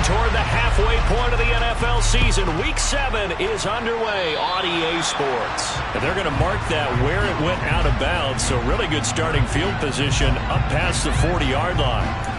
toward the halfway point of the NFL season. Week 7 is underway on EA Sports. And they're going to mark that where it went out of bounds, so really good starting field position up past the 40-yard line.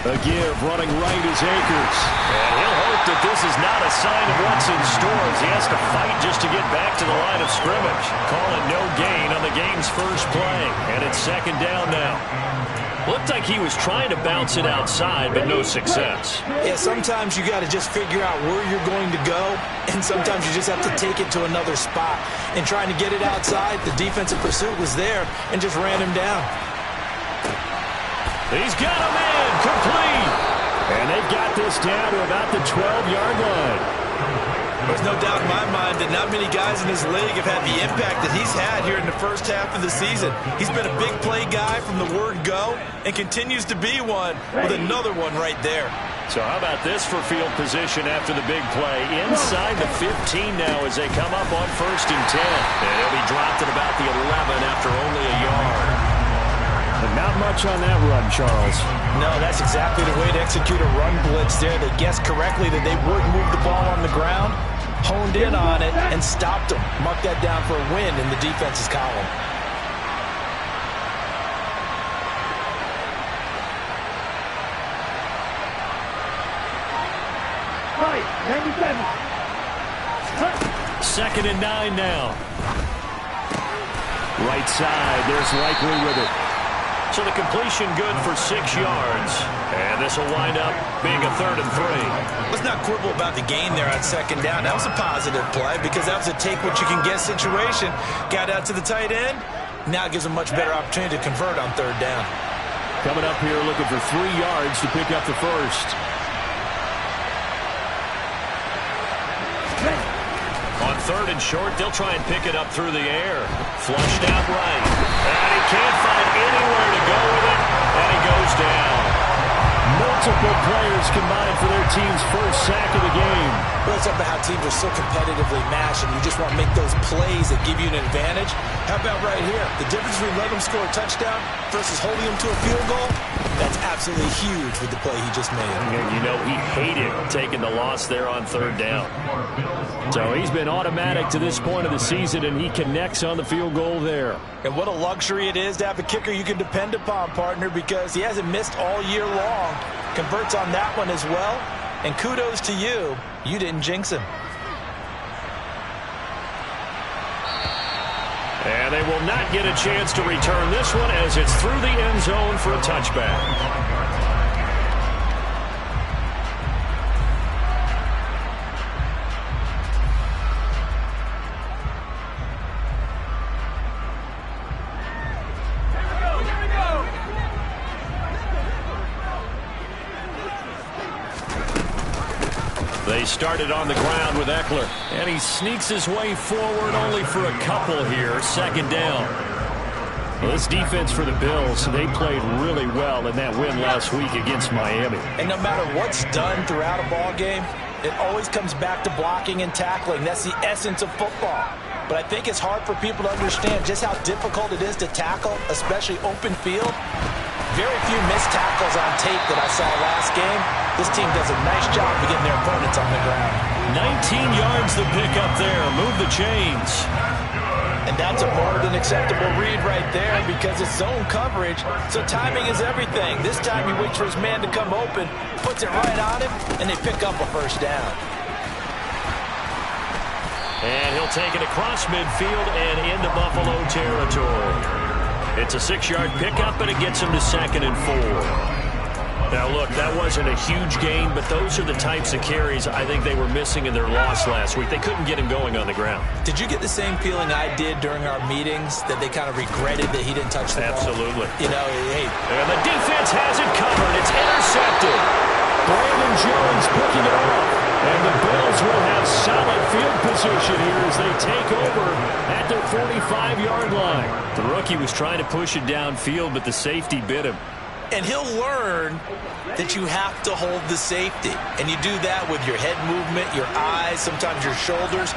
A give, running right is Akers. And he'll hope that this is not a sign of what's in store as he has to fight just to get back to the line of scrimmage. Call it no gain on the game's first play. And it's second down now. Looked like he was trying to bounce it outside, but no success. Yeah, sometimes you got to just figure out where you're going to go, and sometimes you just have to take it to another spot. And trying to get it outside, the defensive pursuit was there and just ran him down. He's got him in, complete. And they've got this down to about the 12-yard line. There's no doubt in my mind that not many guys in this league have had the impact that he's had here in the first half of the season. He's been a big play guy from the word go and continues to be one with another one right there. So how about this for field position after the big play? Inside the 15 now as they come up on 1st and 10. And he'll be dropped at about the 11 after only a yard. And not much on that run, Charles. No, that's exactly the way to execute a run blitz there. They guessed correctly that they would move the ball on the ground, honed in on it, and stopped them. Mark that down for a win in the defense's column. Right, 97. 2nd and 9 now. Right side, there's Likely with it. So the completion good for 6 yards. And this will wind up being a 3rd and 3. Let's not quibble about the gain there on 2nd down. That was a positive play because that was a take-what-you-can-get situation. Got out to the tight end. Now it gives a much better opportunity to convert on 3rd down. Coming up here looking for 3 yards to pick up the first. On 3rd and short, they'll try and pick it up through the air. Flushed out right. And he can't find anywhere to go with it. And he goes down. Multiple players combined for their team's first sack of the game. Well, it's about how teams are so competitively matched, and you just want to make those plays that give you an advantage. How about right here? The difference between letting them score a touchdown versus holding them to a field goal, that's absolutely huge with the play he just made. You know, he hated taking the loss there on 3rd down. So he's been automatic to this point of the season, and he connects on the field goal there. And what a luxury it is to have a kicker you can depend upon, partner, because he hasn't missed all year long. Converts on that one as well. And kudos to you. You didn't jinx him. And they will not get a chance to return this one as it's through the end zone for a touchback. They started on the ground with Eckler, and he sneaks his way forward only for a couple here. 2nd down. Well, this defense for the Bills, they played really well in that win last week against Miami. And no matter what's done throughout a ball game, it always comes back to blocking and tackling. That's the essence of football. But I think it's hard for people to understand just how difficult it is to tackle, especially open field. Very few missed tackles on tape that I saw last game. This team does a nice job of getting their opponents on the ground. 19 yards to pick up there. Move the chains. And that's a more than acceptable read right there because it's zone coverage, so timing is everything. This time he waits for his man to come open, puts it right on him, and they pick up a 1st down. And he'll take it across midfield and into Buffalo territory. It's a 6-yard pickup, and it gets him to 2nd and 4. Now, look, that wasn't a huge gain, but those are the types of carries I think they were missing in their loss last week. They couldn't get him going on the ground. Did you get the same feeling I did during our meetings, that they kind of regretted that he didn't touch the ball? Absolutely. You know, hey. And the defense has it covered. It's intercepted. Brandon Jones picking it off. And the Bills will have solid field position here as they take over at their 45-yard line. The rookie was trying to push it downfield, but the safety bit him. And he'll learn that you have to hold the safety. And you do that with your head movement, your eyes, sometimes your shoulders.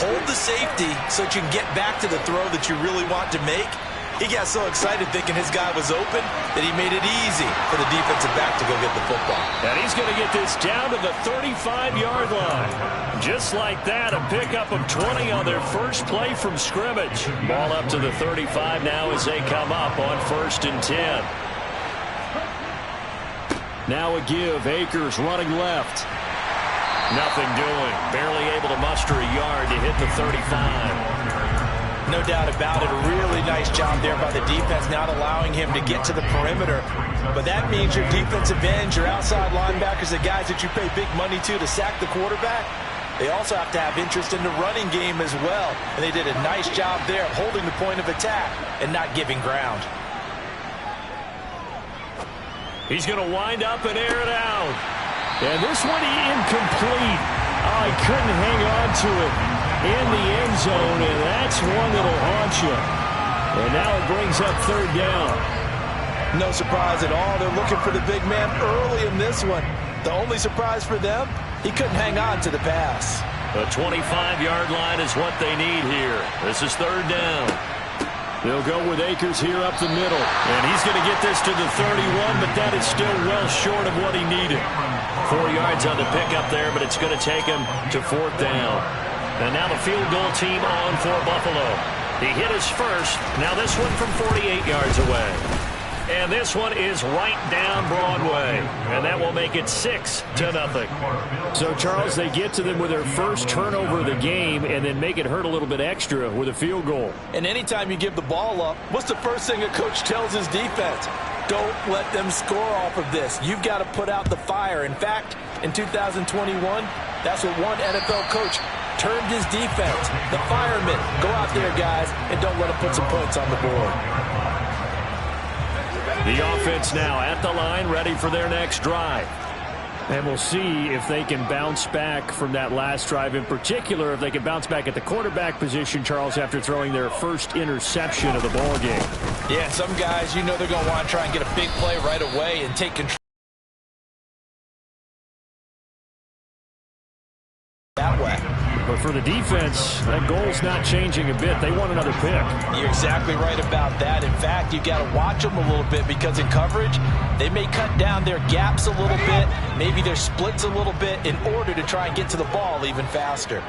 Hold the safety so that you can get back to the throw that you really want to make. He got so excited thinking his guy was open that he made it easy for the defensive back to go get the football. And he's going to get this down to the 35-yard line. Just like that, a pickup of 20 on their first play from scrimmage. Ball up to the 35 now as they come up on 1st and 10. Now a give. Akers running left. Nothing doing. Barely able to muster a yard to hit the 35. No doubt about it. A really nice job there by the defense, not allowing him to get to the perimeter. But that means your defensive ends, your outside linebackers, the guys that you pay big money to sack the quarterback, they also have to have interest in the running game as well. And they did a nice job there of holding the point of attack and not giving ground. He's going to wind up and air it out. And this one incomplete. Oh, he couldn't hang on to it in the end zone, and that's one that'll haunt you. And now it brings up 3rd down. No surprise at all. They're looking for the big man early in this one. The only surprise for them, he couldn't hang on to the pass. The 25-yard line is what they need here. This is 3rd down. They'll go with Akers here up the middle. And he's going to get this to the 31, but that is still well short of what he needed. 4 yards on the pickup there, but it's going to take him to 4th down. And now the field goal team on for Buffalo. He hit his first. Now this one from 48 yards away. And this one is right down Broadway. And that will make it 6-0. So, Charles, they get to them with their first turnover of the game and then make it hurt a little bit extra with a field goal. And anytime you give the ball up, what's the first thing a coach tells his defense? Don't let them score off of this. You've got to put out the fire. In fact, in 2021, that's what one NFL coach termed his defense. The firemen. Go out there, guys, and don't let them put some points on the board. The offense now at the line, ready for their next drive. And we'll see if they can bounce back from that last drive. In particular, if they can bounce back at the quarterback position, Charles, after throwing their first interception of the ball game. Yeah, some guys, you know they're going to want to try and get a big play right away and take control that way. But for the defense, that goal's not changing a bit. They want another pick. You're exactly right about that. In fact, you've got to watch them a little bit because in coverage, they may cut down their gaps a little bit, maybe their splits a little bit in order to try and get to the ball even faster.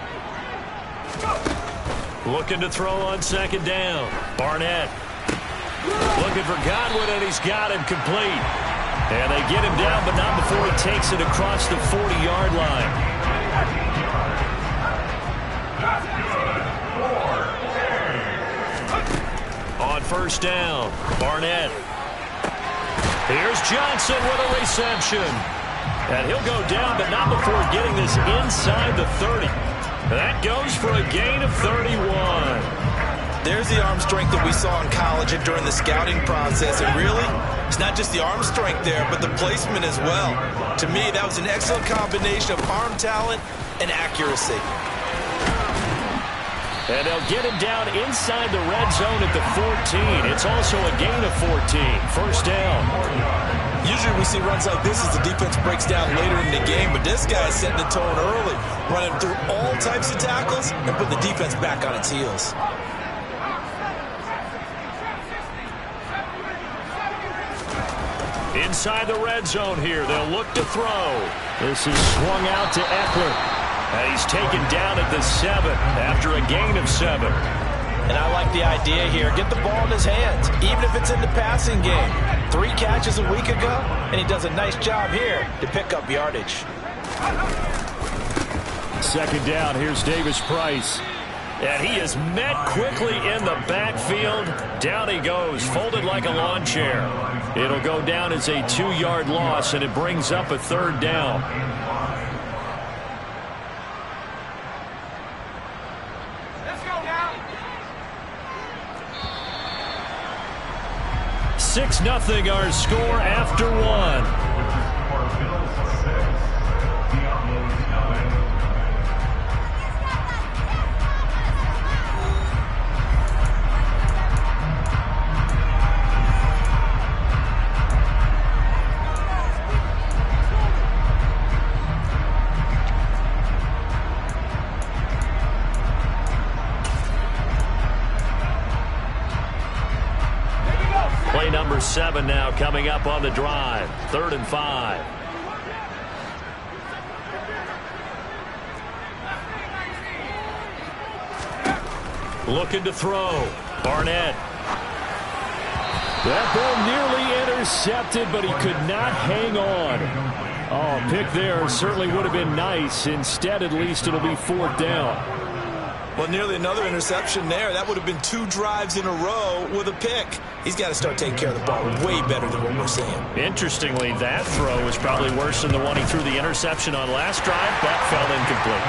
Looking to throw on 2nd down. Barnett looking for Godwin, and he's got him complete. And they get him down, but not before he takes it across the 40-yard line. On 1st down, Barnett. Here's Johnson with a reception. And he'll go down, but not before getting this inside the 30. That goes for a gain of 31. There's the arm strength that we saw in college and during the scouting process. And really, it's not just the arm strength there, but the placement as well. To me, that was an excellent combination of arm talent and accuracy. And they'll get him down inside the red zone at the 14. It's also a gain of 14. 1st down. Usually we see runs like this as the defense breaks down later in the game, but this guy's setting the tone early, running through all types of tackles and put the defense back on its heels. Inside the red zone here, they'll look to throw. This is swung out to Eckler. And he's taken down at the 7 after a gain of 7. And I like the idea here. Get the ball in his hands, even if it's in the passing game. 3 catches a week ago, and he does a nice job here to pick up yardage. 2nd down, here's Davis Price. And he is met quickly in the backfield. Down he goes, folded like a lawn chair. It'll go down as a 2-yard loss, and it brings up a 3rd down. 6-0 our score after 1. number 7 now coming up on the drive. 3rd and 5. Looking to throw. Barnett. That ball nearly intercepted, but he could not hang on. Oh, pick there certainly would have been nice. Instead, at least it'll be 4th down. Well, nearly another interception there. That would have been 2 drives in a row with a pick. He's got to start taking care of the ball way better than what we're seeing. Interestingly, that throw was probably worse than the one he threw the interception on last drive. That fell incomplete.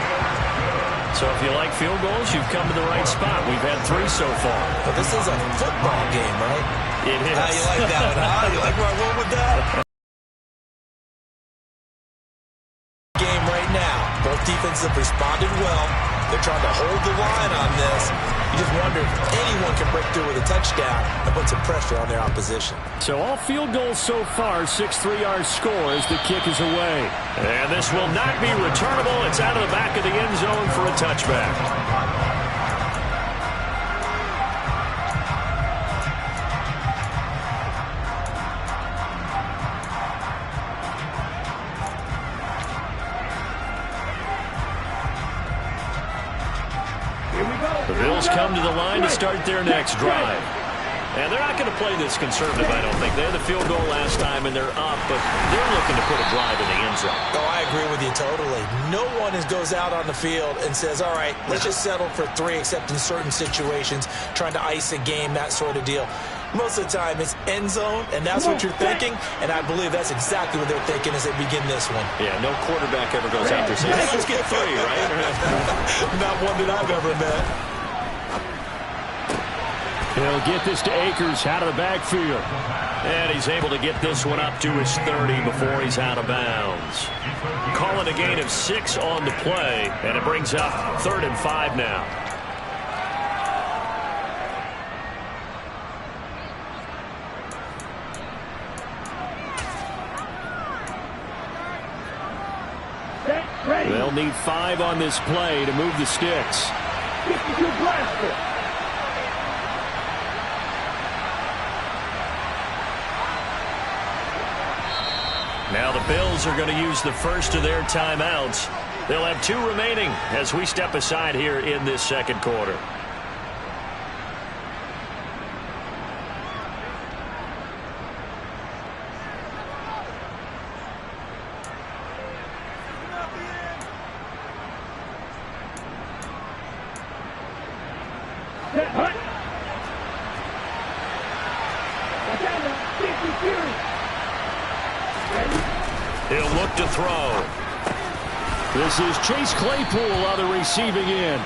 So if you like field goals, you've come to the right spot. We've had 3 so far. But this is a football game, right? It is. You like that one, huh? You like where I went with that? Game right now. Both defenses have responded well. They're trying to hold the line on this. You just wonder if anyone can break through with a touchdown and put some pressure on their opposition. So all field goals so far, 6 3-yard score as the kick is away. And this will not be returnable. It's out of the back of the end zone for a touchback. The Bills come to the line to start their next drive. And they're not going to play this conservative, I don't think. They had the field goal last time, and they're up, but they're looking to put a drive in the end zone. Oh, I agree with you totally. No one goes out on the field and says, all right, let's just settle for 3, except in certain situations, trying to ice a game, that sort of deal. Most of the time, it's end zone, and that's what you're thinking, and I believe that's exactly what they're thinking as they begin this one. Yeah, no quarterback ever goes out there saying, hey, let's get 3, right? Not one that I've ever met. He'll get this to Akers out of the backfield. And he's able to get this one up to his 30 before he's out of bounds. Calling a gain of 6 on the play, and it brings up 3rd and 5 now. They'll need 5 on this play to move the sticks. Now the Bills are going to use the first of their timeouts. They'll have 2 remaining as we step aside here in this second quarter. He'll look to throw. This is Chase Claypool on the receiving end.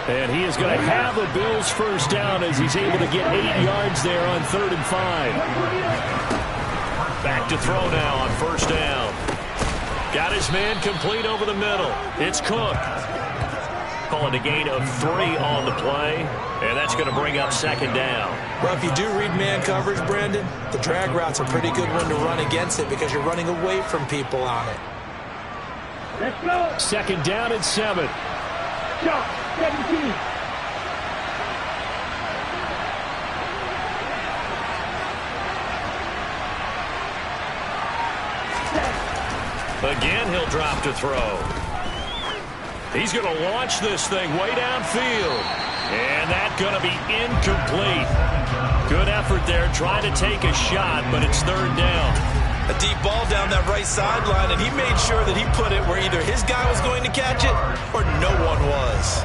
And he is going to have the Bills first down as he's able to get 8 yards there on 3rd and 5. Back to throw now on 1st down. Got his man complete over the middle. It's Cook. Calling a gain of 3 on the play, and that's going to bring up 2nd down. Well, if you do read man coverage, Brandon, the drag route's a pretty good one to run against it because you're running away from people on it. Let's go. 2nd down and 7. Shot, 17. Again, he'll drop to throw. He's going to launch this thing way downfield. And that's going to be incomplete. Good effort there, trying to take a shot, but it's 3rd down. A deep ball down that right sideline, and he made sure that he put it where either his guy was going to catch it or no one was.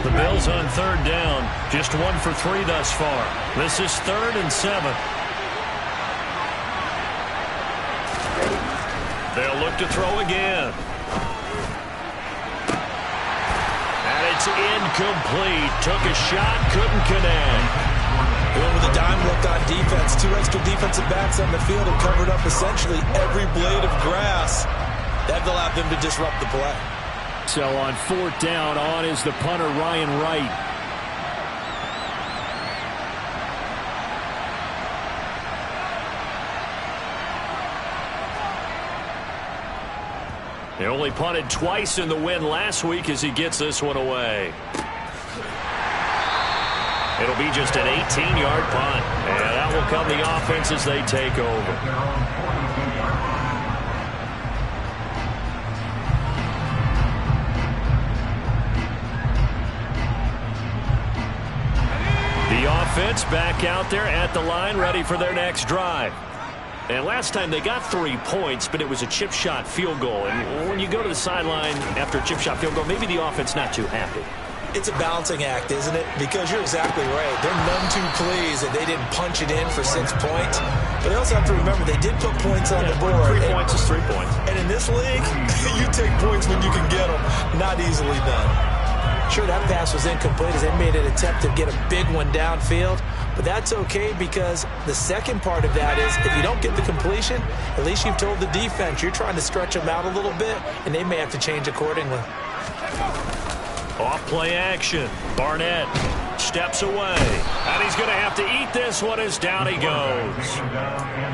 The Bills on 3rd down, just 1 for 3 thus far. This is 3rd and 7. They'll look to throw again. It's incomplete. Took a shot, couldn't connect. Going with a dime look on defense. 2 extra defensive backs on the field and covered up essentially every blade of grass. That allowed them to disrupt the play. So on 4th down, on is the punter, Ryan Wright. He only punted twice in the win last week as he gets this one away. It'll be just an 18-yard punt. And out will come the offense as they take over. The offense back out there at the line, ready for their next drive. And last time they got 3 points, but it was a chip shot field goal. And when you go to the sideline after a chip shot field goal, maybe the offense not too happy. It's a balancing act, isn't it? Because you're exactly right. They're none too pleased that they didn't punch it in for 6 points. But they also have to remember they did put points on the board. 3 points is 3 points. And in this league, you take points when you can get them. Not easily done. Sure, that pass was incomplete as they made an attempt to get a big one downfield. But that's okay because the second part of that is if you don't get the completion, at least you've told the defense you're trying to stretch them out a little bit, and they may have to change accordingly. Off play action. Barnett steps away. And he's going to have to eat this one as down he goes.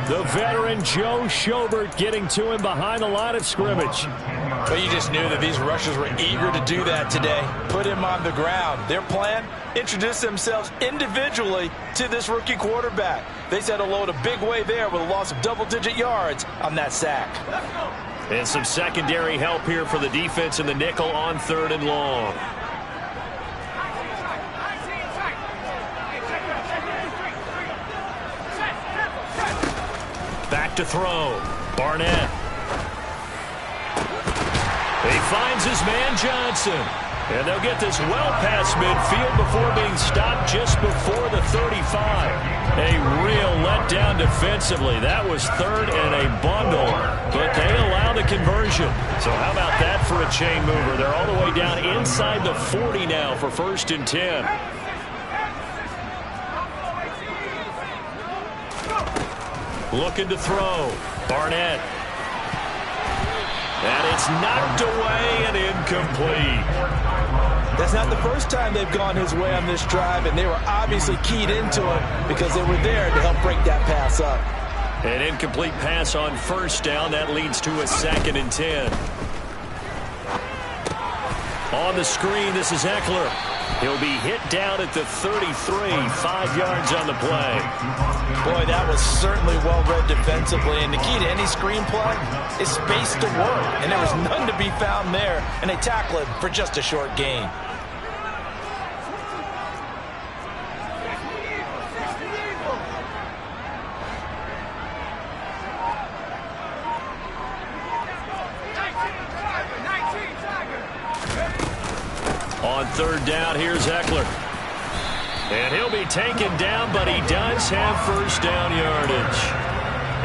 The veteran Joe Schobert getting to him behind the line of scrimmage. But you just knew that these rushers were eager to do that today. Put him on the ground. Their plan, introduce themselves individually to this rookie quarterback. They said hello in a big way there with a loss of double-digit yards on that sack. And some secondary help here for the defense in the nickel on 3rd and long. Back to throw. Barnett. He finds his man Johnson. And they'll get this well past midfield before being stopped just before the 35. A real letdown defensively. That was 3rd and a bundle, but they allow the conversion. So how about that for a chain mover? They're all the way down inside the 40 now for 1st and 10. Looking to throw. Barnett. And it's knocked away and incomplete. That's not the first time they've gone his way on this drive, and they were obviously keyed into it because they were there to help break that pass up. An incomplete pass on 1st down. That leads to a 2nd and 10. On the screen, this is Eckler. He'll be hit down at the 33, 5 yards on the play. Boy, that was certainly well-read defensively, and the key to any screen play is space to work, and there was none to be found there, and they tackle it for just a short gain. On 3rd down, here's Eckler. And he'll be taken down, but he does have 1st down yardage.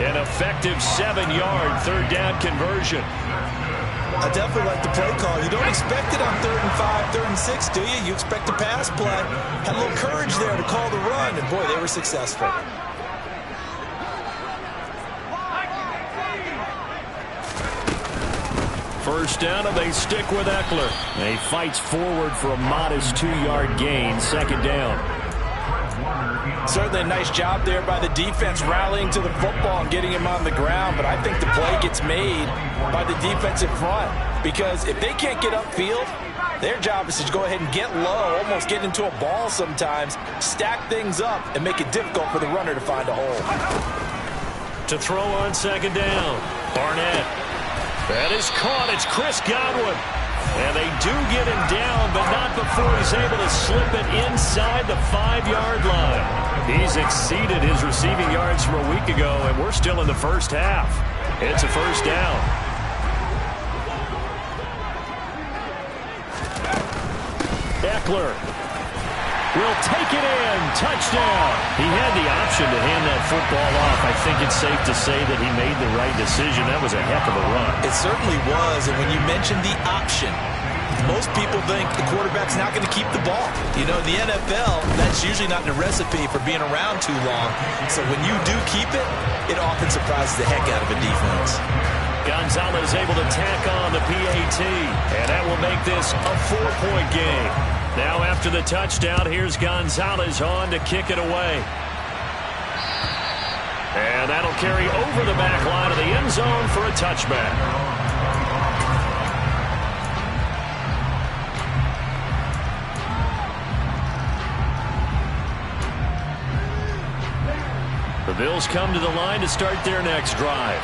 An effective 7-yard 3rd down conversion. I definitely like the play call. You don't expect it on 3rd and 5, 3rd and 6, do you? You expect a pass play. Had a little courage there to call the run, and boy, they were successful. First down, and they stick with Eckler. And he fights forward for a modest 2-yard gain. 2nd down. Certainly a nice job there by the defense rallying to the football and getting him on the ground, but I think the play gets made by the defensive front because if they can't get upfield, their job is to go ahead and get low, almost get into a ball sometimes, stack things up, and make it difficult for the runner to find a hole. To throw on 2nd down, Barnett. That is caught. It's Chris Godwin. And they do get him down, but not before he's able to slip it inside the 5-yard line. He's exceeded his receiving yards from a week ago, and we're still in the 1st half. It's a 1st down. Eckler will take it in. Touchdown. He had the option to hand that football off. I think it's safe to say that he made the right decision. That was a heck of a run. It certainly was, and when you mentioned the option, most people think the quarterback's not going to keep the ball. You know, the NFL, that's usually not the recipe for being around too long. So when you do keep it, it often surprises the heck out of a defense. Gonzalez able to tack on the PAT, and that will make this a 4-point game. Now after the touchdown, here's Gonzalez on to kick it away. And that'll carry over the back line of the end zone for a touchback. Bills come to the line to start their next drive.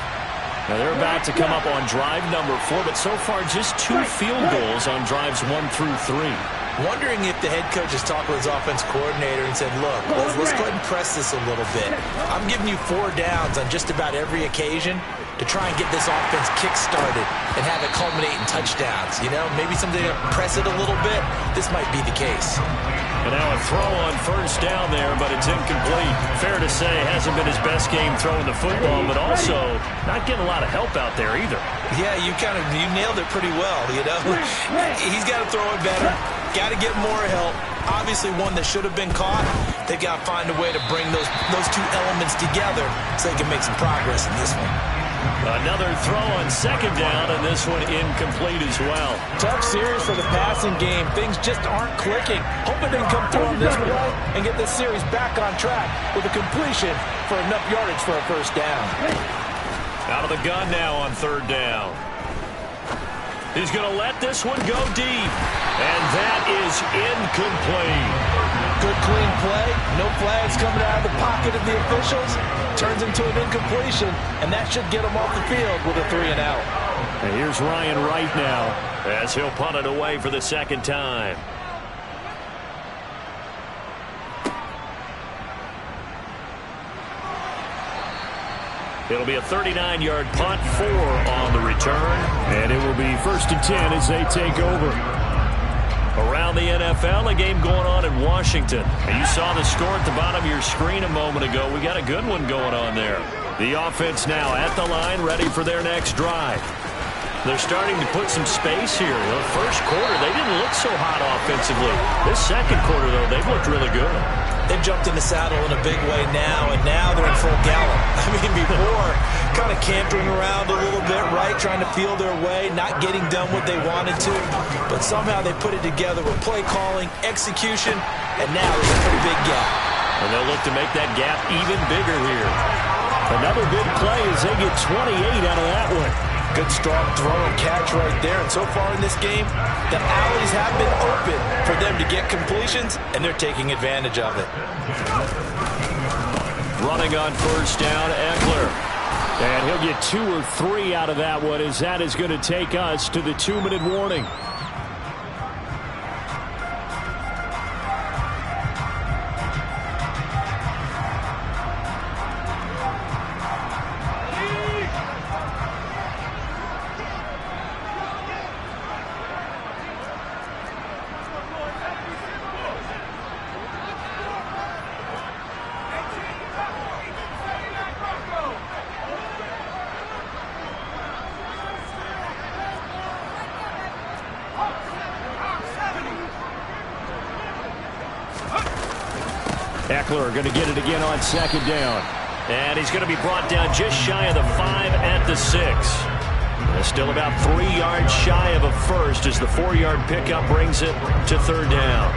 Now they're about to come up on drive number 4, but so far just 2 field goals on drives 1 through 3. Wondering if the head coach has talked with his offense coordinator and said, look, let's go ahead and press this a little bit. I'm giving you 4 downs on just about every occasion to try and get this offense kick-started and have it culminate in touchdowns. You know, maybe someday to press it a little bit. This might be the case. And now a throw on first down there, but it's incomplete. Fair to say, hasn't been his best game throwing the football, but also not getting a lot of help out there either. Yeah, you nailed it pretty well, you know. He's got to throw it better. Got to get more help. Obviously one that should have been caught. They've got to find a way to bring those 2 elements together so they can make some progress in this one. Another throw on second down, and this one incomplete as well. Tough series for the passing game. Things just aren't clicking. Hoping they can come through on this play and get this series back on track with a completion for enough yardage for a first down. Out of the gun now on third down. He's going to let this one go deep. And that is incomplete. Good clean play. No flags coming out of the pocket of the officials. Turns into an incompletion, and that should get him off the field with a 3-and-out. And here's Ryan Wright now as he'll punt it away for the second time. It'll be a 39-yard punt, 4 on the return. And it will be 1st and 10 as they take over. Around the NFL, a game going on in Washington. And you saw the score at the bottom of your screen a moment ago. We got a good one going on there. The offense now at the line, ready for their next drive. They're starting to put some space here. The first quarter, they didn't look so hot offensively. This second quarter, though, they've looked really good. They've jumped in the saddle in a big way now, and now they're in full gallop. I mean, before, kind of cantering around a little bit, right, trying to feel their way, not getting done what they wanted to. But somehow they put it together with play calling, execution, and now there's a pretty big gap. And they'll look to make that gap even bigger here. Another big play as they get 28 out of that one. Good strong throw and catch right there. And so far in this game, the alleys have been open for them to get completions, and they're taking advantage of it. Running on first down, Eckler. And he'll get 2 or 3 out of that one, as that is going to take us to the 2-minute warning. Eckler going to get it again on second down. And he's going to be brought down just shy of the 5 at the 6. And still about 3 yards shy of a first as the 4-yard pickup brings it to third down.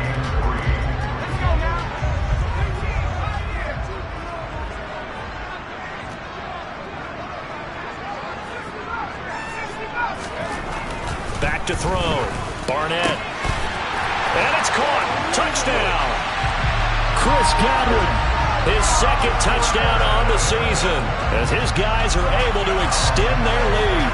Back to throw. Barnett. And it's caught. Touchdown. Chris Godwin, his second touchdown on the season, as his guys are able to extend their lead.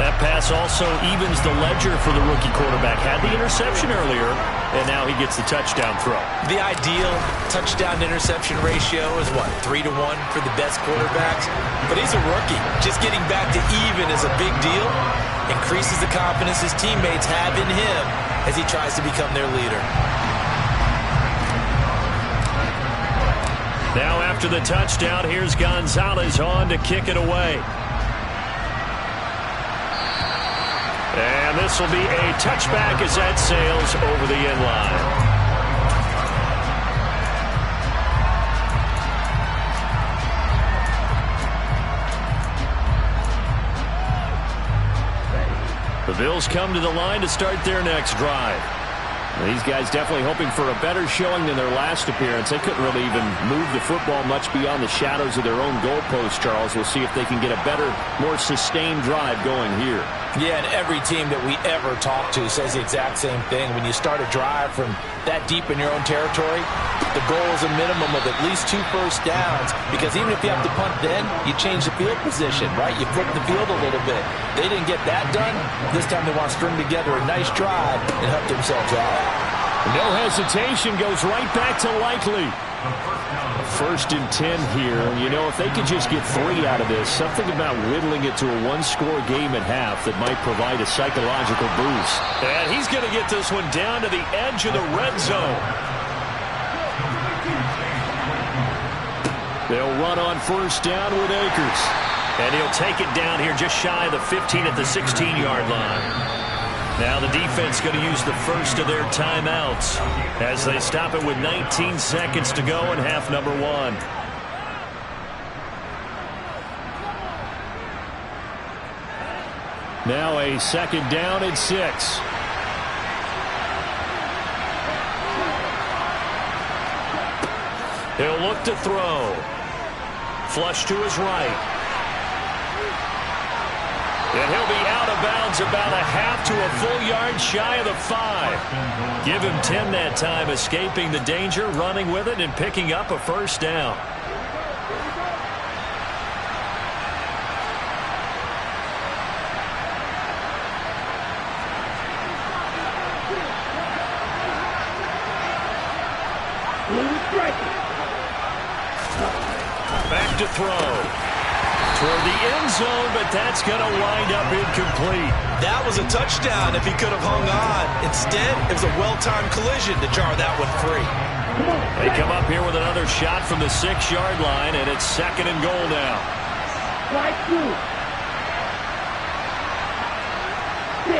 That pass also evens the ledger for the rookie quarterback. Had the interception earlier, and now he gets the touchdown throw. The ideal touchdown-interception ratio is, what, 3 to 1 for the best quarterbacks? But he's a rookie. Just getting back to even is a big deal. Increases the confidence his teammates have in him as he tries to become their leader. Now after the touchdown, here's Gonzalez on to kick it away. And this will be a touchback as that sails over the end line. The Bills come to the line to start their next drive. These guys definitely hoping for a better showing than their last appearance. They couldn't really even move the football much beyond the shadows of their own goalpost, Charles. We'll see if they can get a better, more sustained drive going here. Yeah, and every team that we ever talk to says the exact same thing. When you start a drive from that deep in your own territory, the goal is a minimum of at least 2 first downs, because even if you have to punt then, you change the field position, right? You flip the field a little bit. They didn't get that done. This time they want to string together a nice drive and help themselves out. No hesitation, goes right back to Likely. 1st and 10 here. You know, if they could just get 3 out of this, something about whittling it to a 1-score game at half that might provide a psychological boost. And he's going to get this one down to the edge of the red zone. They'll run on 1st down with Akers. And he'll take it down here just shy of the 15 at the 16-yard line. Now the defense going to use the first of their timeouts as they stop it with 19 seconds to go in half number 1. Now a 2nd down and 6. He'll look to throw. Flush to his right. And he'll be out of bounds about a half to a full yard shy of the 5. Give him 10 that time, escaping the danger, running with it, and picking up a 1st down. Back to throw. Toward the end zone, but that's going to wind up incomplete. That was a touchdown if he could have hung on. Instead, it was a well-timed collision to jar that one free. They come up here with another shot from the 6-yard line, and it's 2nd and goal now. Strike 2. 6,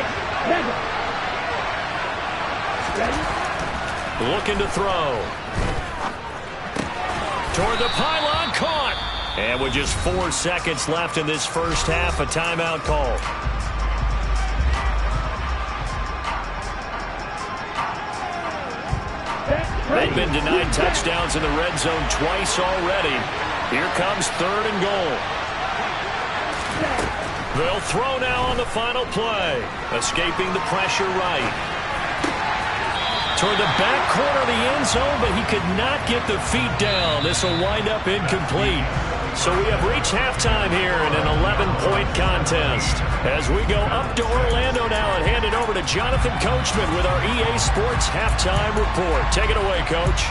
7. Looking to throw. Toward the pylon, caught. And with just 4 seconds left in this first half, a timeout call. They've been denied touchdowns in the red zone twice already. Here comes 3rd and goal. They'll throw now on the final play. Escaping the pressure right. Toward the back corner of the end zone, but he could not get the feet down. This will wind up incomplete. So we have reached halftime here in an 11-point contest. As we go up to Orlando now and hand it over to Jonathan Coachman with our EA Sports Halftime Report. Take it away, Coach.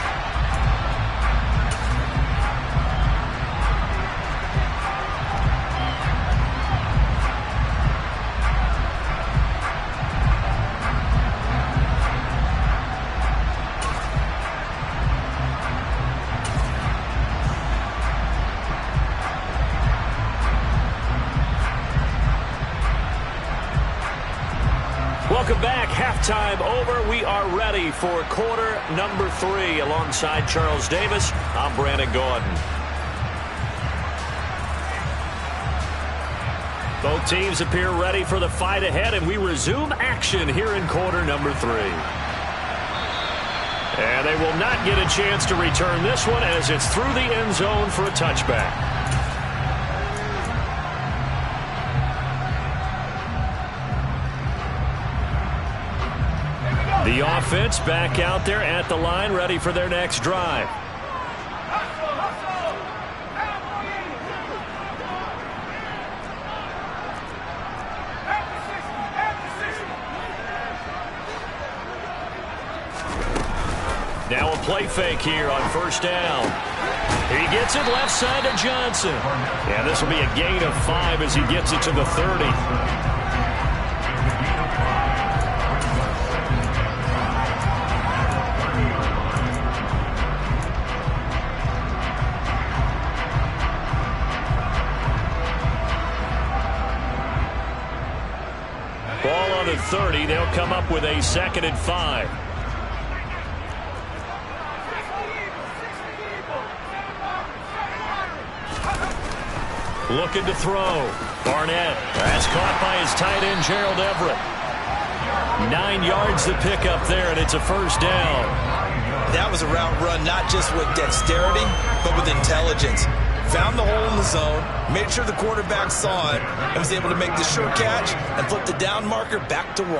Welcome back. Halftime over. We are ready for quarter number 3. Alongside Charles Davis, I'm Brandon Gordon. Both teams appear ready for the fight ahead, and we resume action here in quarter number 3. And they will not get a chance to return this one as it's through the end zone for a touchback. The offense back out there at the line, ready for their next drive. Now a play fake here on 1st down. He gets it left side to Johnson. And this will be a gain of 5 as he gets it to the 30. Ball on the 30. They'll come up with a 2nd and 5. Looking to throw. Barnett. That's caught by his tight end, Gerald Everett. 9 yards to pick up there, and it's a 1st down. That was a route run not just with dexterity, but with intelligence. Found the hole in the zone, made sure the quarterback saw it, and was able to make the sure catch and flip the down marker back to 1.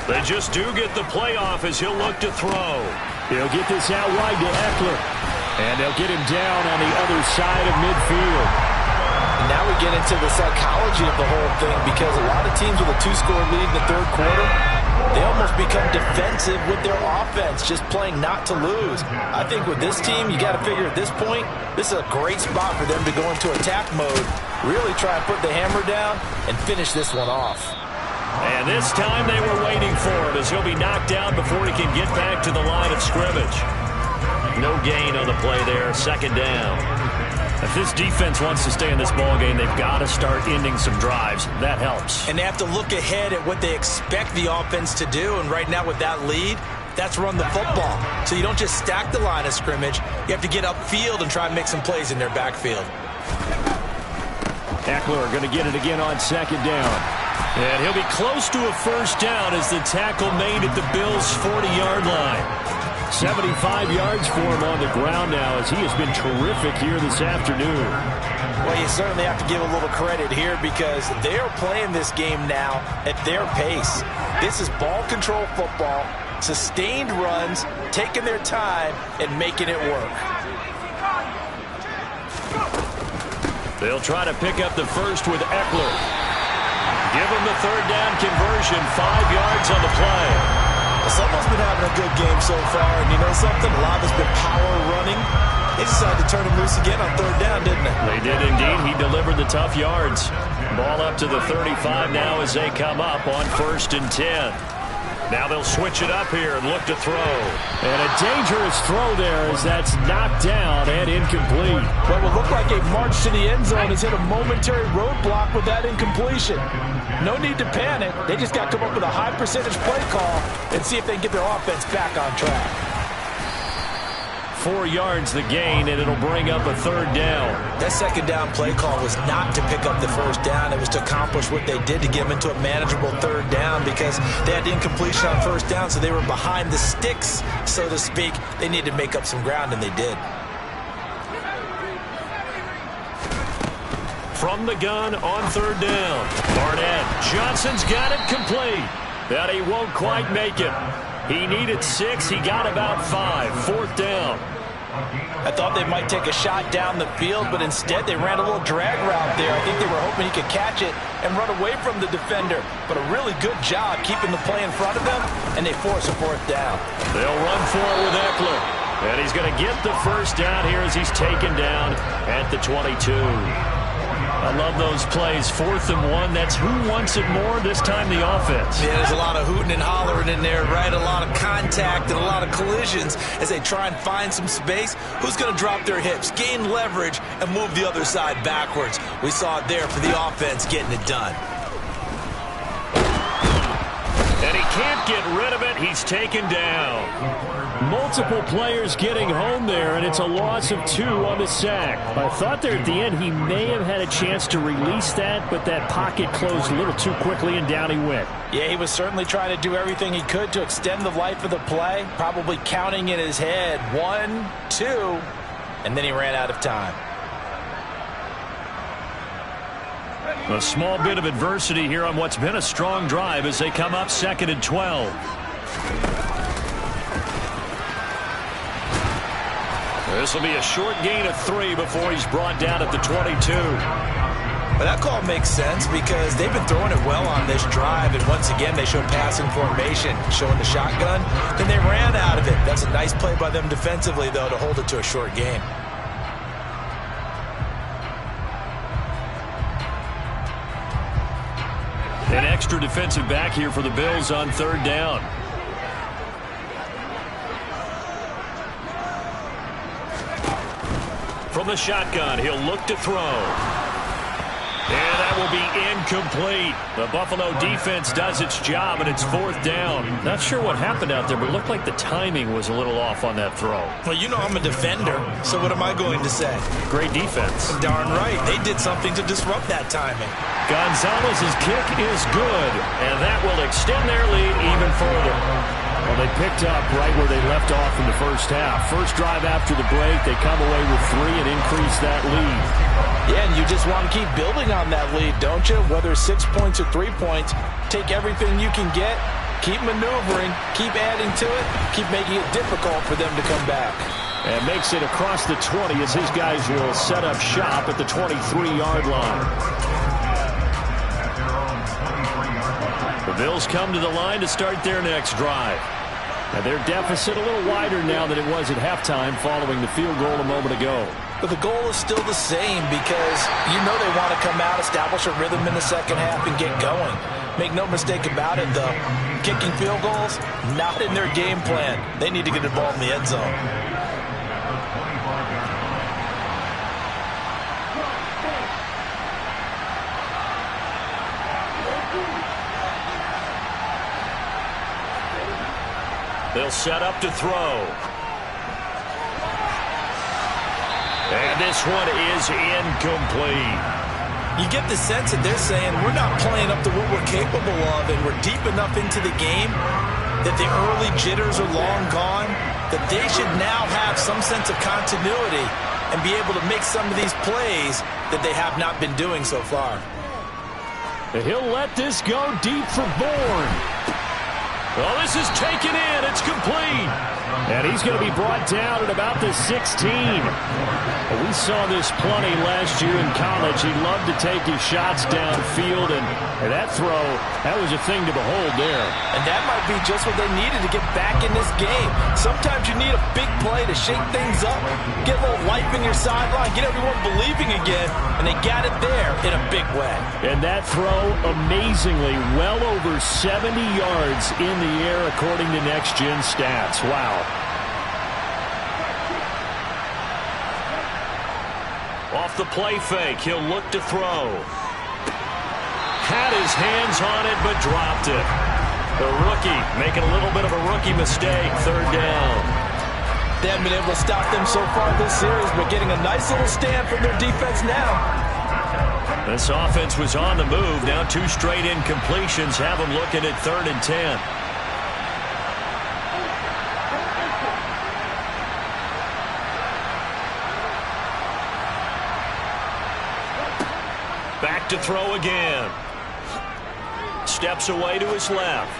They just do get the play off as he'll look to throw. He'll get this out wide to Eckler. And they'll get him down on the other side of midfield. And now we get into the psychology of the whole thing, because a lot of teams with a 2-score lead in the third quarter, they almost become defensive with their offense, just playing not to lose. I think with this team, you got to figure at this point, this is a great spot for them to go into attack mode, really try and put the hammer down and finish this one off. And this time they were waiting for him as he'll be knocked down before he can get back to the line of scrimmage. No gain on the play there, second down. If this defense wants to stay in this ballgame, they've got to start ending some drives. That helps. And they have to look ahead at what they expect the offense to do. And right now with that lead, that's run the football. So you don't just stack the line of scrimmage. You have to get upfield and try and make some plays in their backfield. Eckler going to get it again on second down. And he'll be close to a first down as the tackle made at the Bills' 40-yard line. 75 yards for him on the ground now, as he has been terrific here this afternoon. Well, you certainly have to give a little credit here, because they're playing this game now at their pace. This is ball control football, sustained runs, taking their time and making it work. They'll try to pick up the first with Eckler. Give him the third down conversion, 5 yards on the play. Someone's been having a good game so far, and you know something? A lot of it's been power running. They decided to turn him loose again on third down, didn't they? They did indeed. He delivered the tough yards. Ball up to the 35 now as they come up on 1st and 10. Now they'll switch it up here and look to throw. And a dangerous throw there as that's knocked down and incomplete. What will look like a march to the end zone has hit a momentary roadblock with that incompletion. No need to panic. They just got to come up with a high percentage play call and see if they can get their offense back on track. 4 yards the gain, and it'll bring up a third down. That second down play call was not to pick up the first down. It was to accomplish what they did, to get them into a manageable third down, because they had the incompletion on first down, so they were behind the sticks, so to speak. They needed to make up some ground, and they did. From the gun on third down. Barnett. Johnson's got it complete. But he won't quite make it. He needed 6. He got about 5. 4th down. I thought they might take a shot down the field, but instead they ran a little drag route there. I think they were hoping he could catch it and run away from the defender. But a really good job keeping the play in front of them, and they force a 4th down. They'll run for it with Eckler. And he's going to get the first down here as he's taken down at the 22. I love those plays. 4th and 1. That's who wants it more, this time the offense. Yeah, there's a lot of hooting and hollering in there, right? A lot of contact and a lot of collisions as they try and find some space. Who's going to drop their hips, gain leverage, and move the other side backwards? We saw it there for the offense getting it done. And he can't get rid of it. He's taken down. Multiple players getting home there, and it's a loss of 2 on the sack. I thought there at the end he may have had a chance to release that, but that pocket closed a little too quickly, and down he went. Yeah, he was certainly trying to do everything he could to extend the life of the play, probably counting in his head 1, 2, and then he ran out of time. A small bit of adversity here on what's been a strong drive as they come up 2nd and 12. This will be a short gain of 3 before he's brought down at the 22. But that call makes sense because they've been throwing it well on this drive, and once again they showed passing formation, showing the shotgun. Then they ran out of it. That's a nice play by them defensively, though, to hold it to a short gain. An extra defensive back here for the Bills on 3rd down. From the shotgun, he'll look to throw. And that will be incomplete. The Buffalo defense does its job, and it's 4th down. Not sure what happened out there, but it looked like the timing was a little off on that throw. Well, you know I'm a defender, so what am I going to say? Great defense. Darn right. They did something to disrupt that timing. Gonzalez's kick is good, and that will extend their lead even further. Well, they picked up right where they left off in the first half. First drive after the break, they come away with 3 and increase that lead. Yeah, and you just want to keep building on that lead, don't you? Whether 6 points or 3 points, take everything you can get Keep maneuvering, keep adding to it, keep making it difficult for them to come back. And makes it across the 20 as his guys will set up shop at the 23-yard line. The Bills come to the line to start their next drive. And their deficit a little wider now than it was at halftime following the field goal a moment ago. But the goal is still the same because you know they want to come out, establish a rhythm in the second half, and get going. Make no mistake about it, though. Kicking field goals, not in their game plan. They need to get involved in the end zone. They'll set up to throw. And this one is incomplete. You get the sense that they're saying we're not playing up to what we're capable of, and we're deep enough into the game that the early jitters are long gone, that they should now have some sense of continuity and be able to make some of these plays that they have not been doing so far. He'll let this go deep for Bourne. Well, this is taken in. It's complete. And he's going to be brought down at about the 16. We saw this plenty last year in college. He loved to take his shots downfield, and that throw, that was a thing to behold there. And that might be just what they needed to get back in this game. Sometimes you need a big play to shake things up, get a little life in your sideline, get everyone believing again, and they got it there in a big way. And that throw, amazingly, well over 70 yards in the air according to Next Gen Stats. Wow. Off the play fake, he'll look to throw. Had his hands on it, but dropped it. The rookie making a little bit of a rookie mistake, third down. They haven't been able to stop them so far this series, but getting a nice little stand from their defense now. This offense was on the move. Now 2 straight incompletions have them looking at 3rd and 10. Back to throw again. Steps away to his left.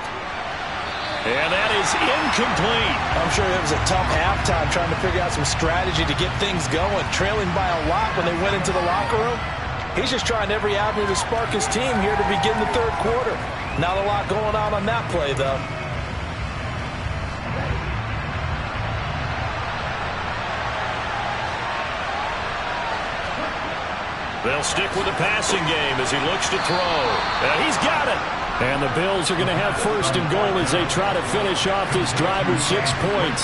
And that is incomplete. I'm sure it was a tough halftime trying to figure out some strategy to get things going. Trailing by a lot when they went into the locker room. He's just trying every avenue to spark his team here to begin the 3rd quarter. Not a lot going on that play, though. They'll stick with the passing game as he looks to throw. And he's got it. And the Bills are going to have 1st and goal as they try to finish off this drive with 6 points.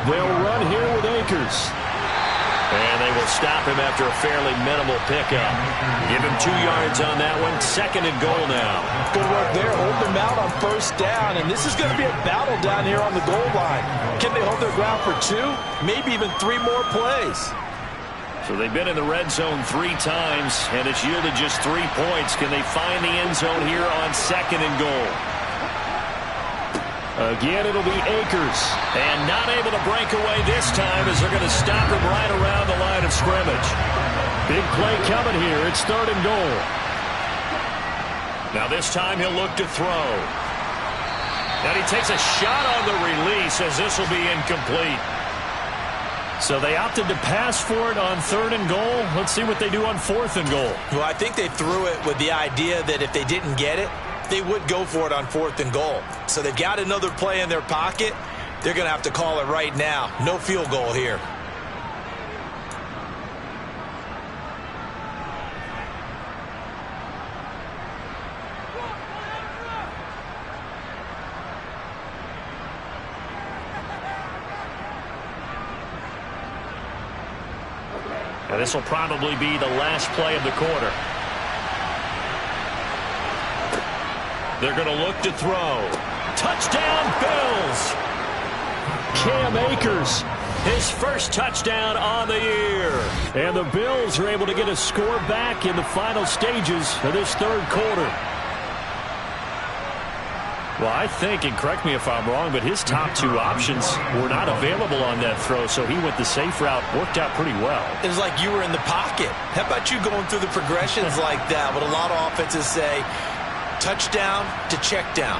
They'll run here with Akers. And they will stop him after a fairly minimal pickup. Give him 2 yards on that one. 2nd and goal now. Good work there. Hold them out on 1st down. And this is going to be a battle down here on the goal line. Can they hold their ground for 2? Maybe even 3 more plays. So they've been in the red zone 3 times, and it's yielded just 3 points. Can they find the end zone here on 2nd and goal? Again, it'll be Akers. And not able to break away this time as they're going to stop him right around the line of scrimmage. Big play coming here. It's 3rd and goal. Now this time he'll look to throw. And he takes a shot on the release as this will be incomplete. So they opted to pass for it on 3rd and goal. Let's see what they do on 4th and goal. Well, I think they threw it with the idea that if they didn't get it, they would go for it on 4th and goal. So they've got another play in their pocket. They're going to have to call it right now. No field goal here. And this will probably be the last play of the quarter. They're going to look to throw. Touchdown, Bills! Cam Akers. His first touchdown on the year. And the Bills are able to get a score back in the final stages of this 3rd quarter. Well, I think, and correct me if I'm wrong, but his top 2 options were not available on that throw, so he went the safe route. Worked out pretty well. It was like you were in the pocket. How about you going through the progressions like that? What a lot of offenses say, touchdown to check down.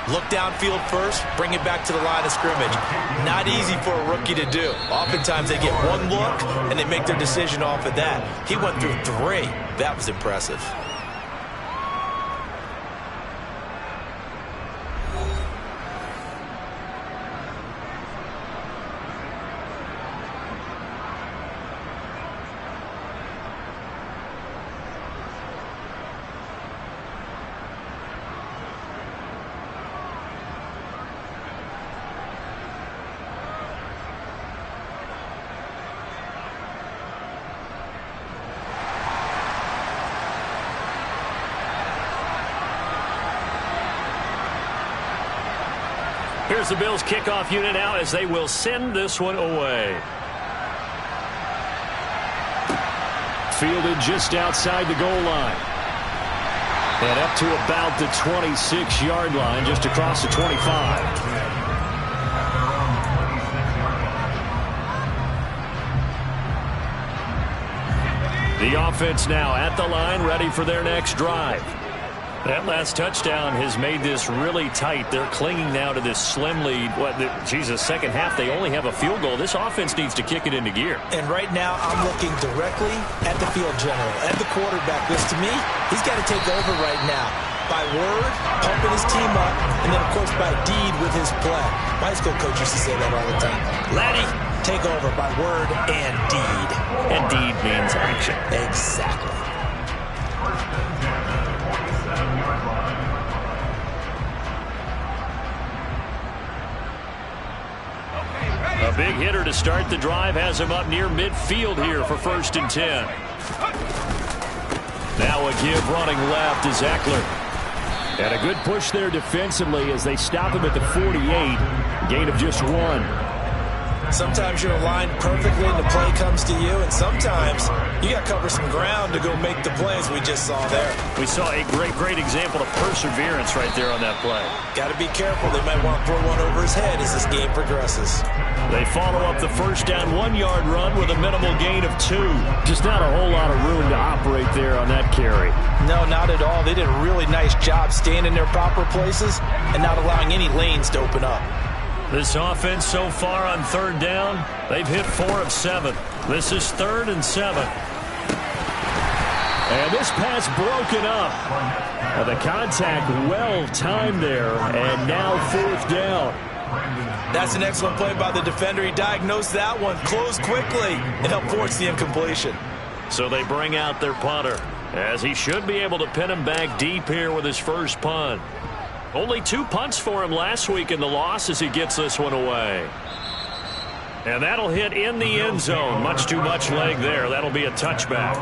Look downfield first, bring it back to the line of scrimmage. Not easy for a rookie to do. Oftentimes they get one look and they make their decision off of that. He went through 3. That was impressive. Here's the Bills kickoff unit now as they will send this one away. Fielded just outside the goal line. And up to about the 26-yard line, just across the 25. The offense now at the line, ready for their next drive. That last touchdown has made this really tight. They're clinging now to this slim lead. Second half, they only have a field goal. This offense needs to kick it into gear. And right now, I'm looking directly at the field general, at the quarterback, because to me, he's got to take over right now. By word, pumping his team up, and then, of course, by deed with his play. My high school coach used to say that all the time. Laddie, take over by word and deed. And deed means action. Exactly. A big hitter to start the drive has him up near midfield here for 1st and 10. Now a give running left is Eckler. And a good push there defensively as they stop him at the 48. Gain of just 1. Sometimes you're aligned perfectly and the play comes to you, and sometimes you got to cover some ground to go make the plays we just saw there. We saw a great example of perseverance right there on that play. Got to be careful. They might want to throw one over his head as this game progresses. They follow up the first down 1-yard run with a minimal gain of 2. Just not a whole lot of room to operate there on that carry. No, not at all. They did a really nice job staying in their proper places and not allowing any lanes to open up. This offense so far on 3rd down, they've hit 4 of 7. This is 3rd and 7. And this pass broken up. The contact well timed there, and now 4th down. That's an excellent play by the defender. He diagnosed that one, closed quickly, and helped force the incompletion. So they bring out their punter, as he should be able to pin him back deep here with his first punt. Only 2 punts for him last week in the loss as he gets this one away. And that'll hit in the end zone. Much too much leg there. That'll be a touchback.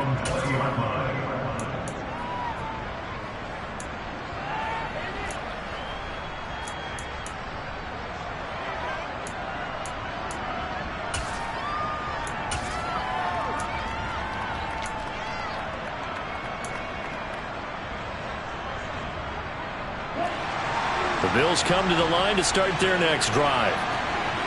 The Bills come to the line to start their next drive.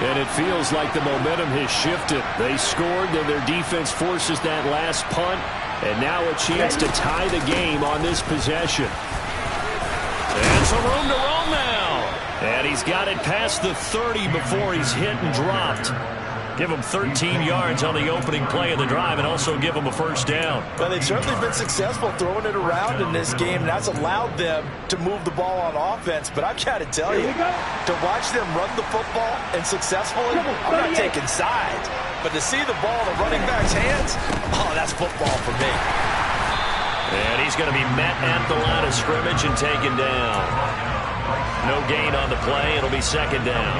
And it feels like the momentum has shifted. They scored, then their defense forces that last punt. And now a chance to tie the game on this possession. And some room to roam now. And he's got it past the 30 before he's hit and dropped. Give him 13 yards on the opening play of the drive and also give him a first down. Well, they've certainly been successful throwing it around in this game, and that's allowed them to move the ball on offense. But I've got to tell you, to watch them run the football and successfully, I'm not taking sides. But to see the ball in the running back's hands, oh, that's football for me. And he's going to be met at the line of scrimmage and taken down. No gain on the play. It'll be 2nd down.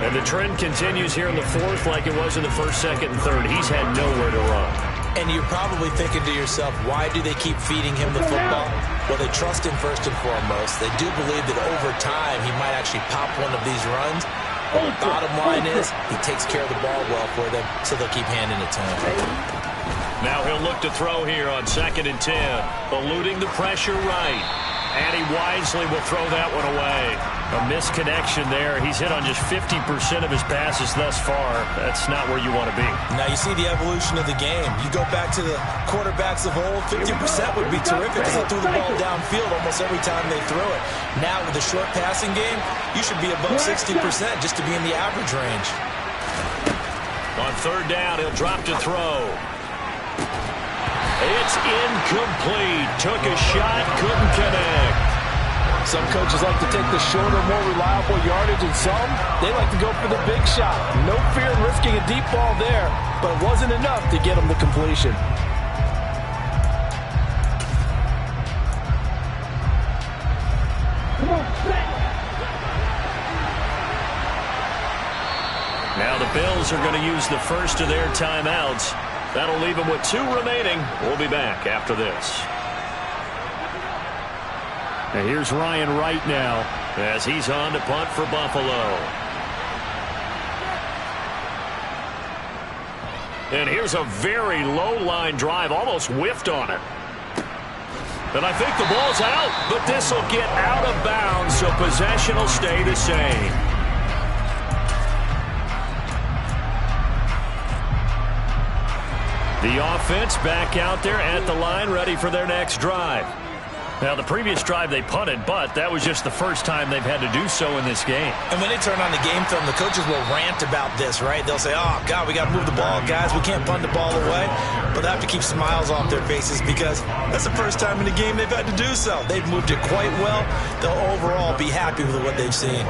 And the trend continues here in the 4th like it was in the 1st, 2nd, and 3rd. He's had nowhere to run. And you're probably thinking to yourself, why do they keep feeding him the football? Well, they trust him first and foremost. They do believe that over time he might actually pop one of these runs. But the bottom line is he takes care of the ball well for them, so they'll keep handing it to him. Now he'll look to throw here on 2nd and 10. Eluding the pressure right. And he wisely will throw that one away. A misconnection there. He's hit on just 50% of his passes thus far. That's not where you want to be. Now you see the evolution of the game. You go back to the quarterbacks of old, 50% would be terrific because they threw the ball downfield almost every time they threw it. Now with the short passing game, you should be above 60% just to be in the average range. On third down, he'll drop to throw. It's incomplete. Took a shot, couldn't connect. Some coaches like to take the shorter, more reliable yardage, and some, they like to go for the big shot. No fear in risking a deep ball there, but it wasn't enough to get them the completion. Now the Bills are going to use the first of their timeouts. That'll leave them with 2 remaining. We'll be back after this. And here's Ryan Wright now as he's on to punt for Buffalo. And here's a very low-line drive, almost whiffed on it. And I think the ball's out, but this will get out of bounds, so possession will stay the same. The offense back out there at the line, ready for their next drive. Now, the previous drive they punted, but that was just the first time they've had to do so in this game. And when they turn on the game film, the coaches will rant about this, right? They'll say, oh, God, we got to move the ball, guys. We can't punt the ball away. But they have to keep smiles off their faces because that's the first time in the game they've had to do so. They've moved it quite well. They'll overall be happy with what they've seen.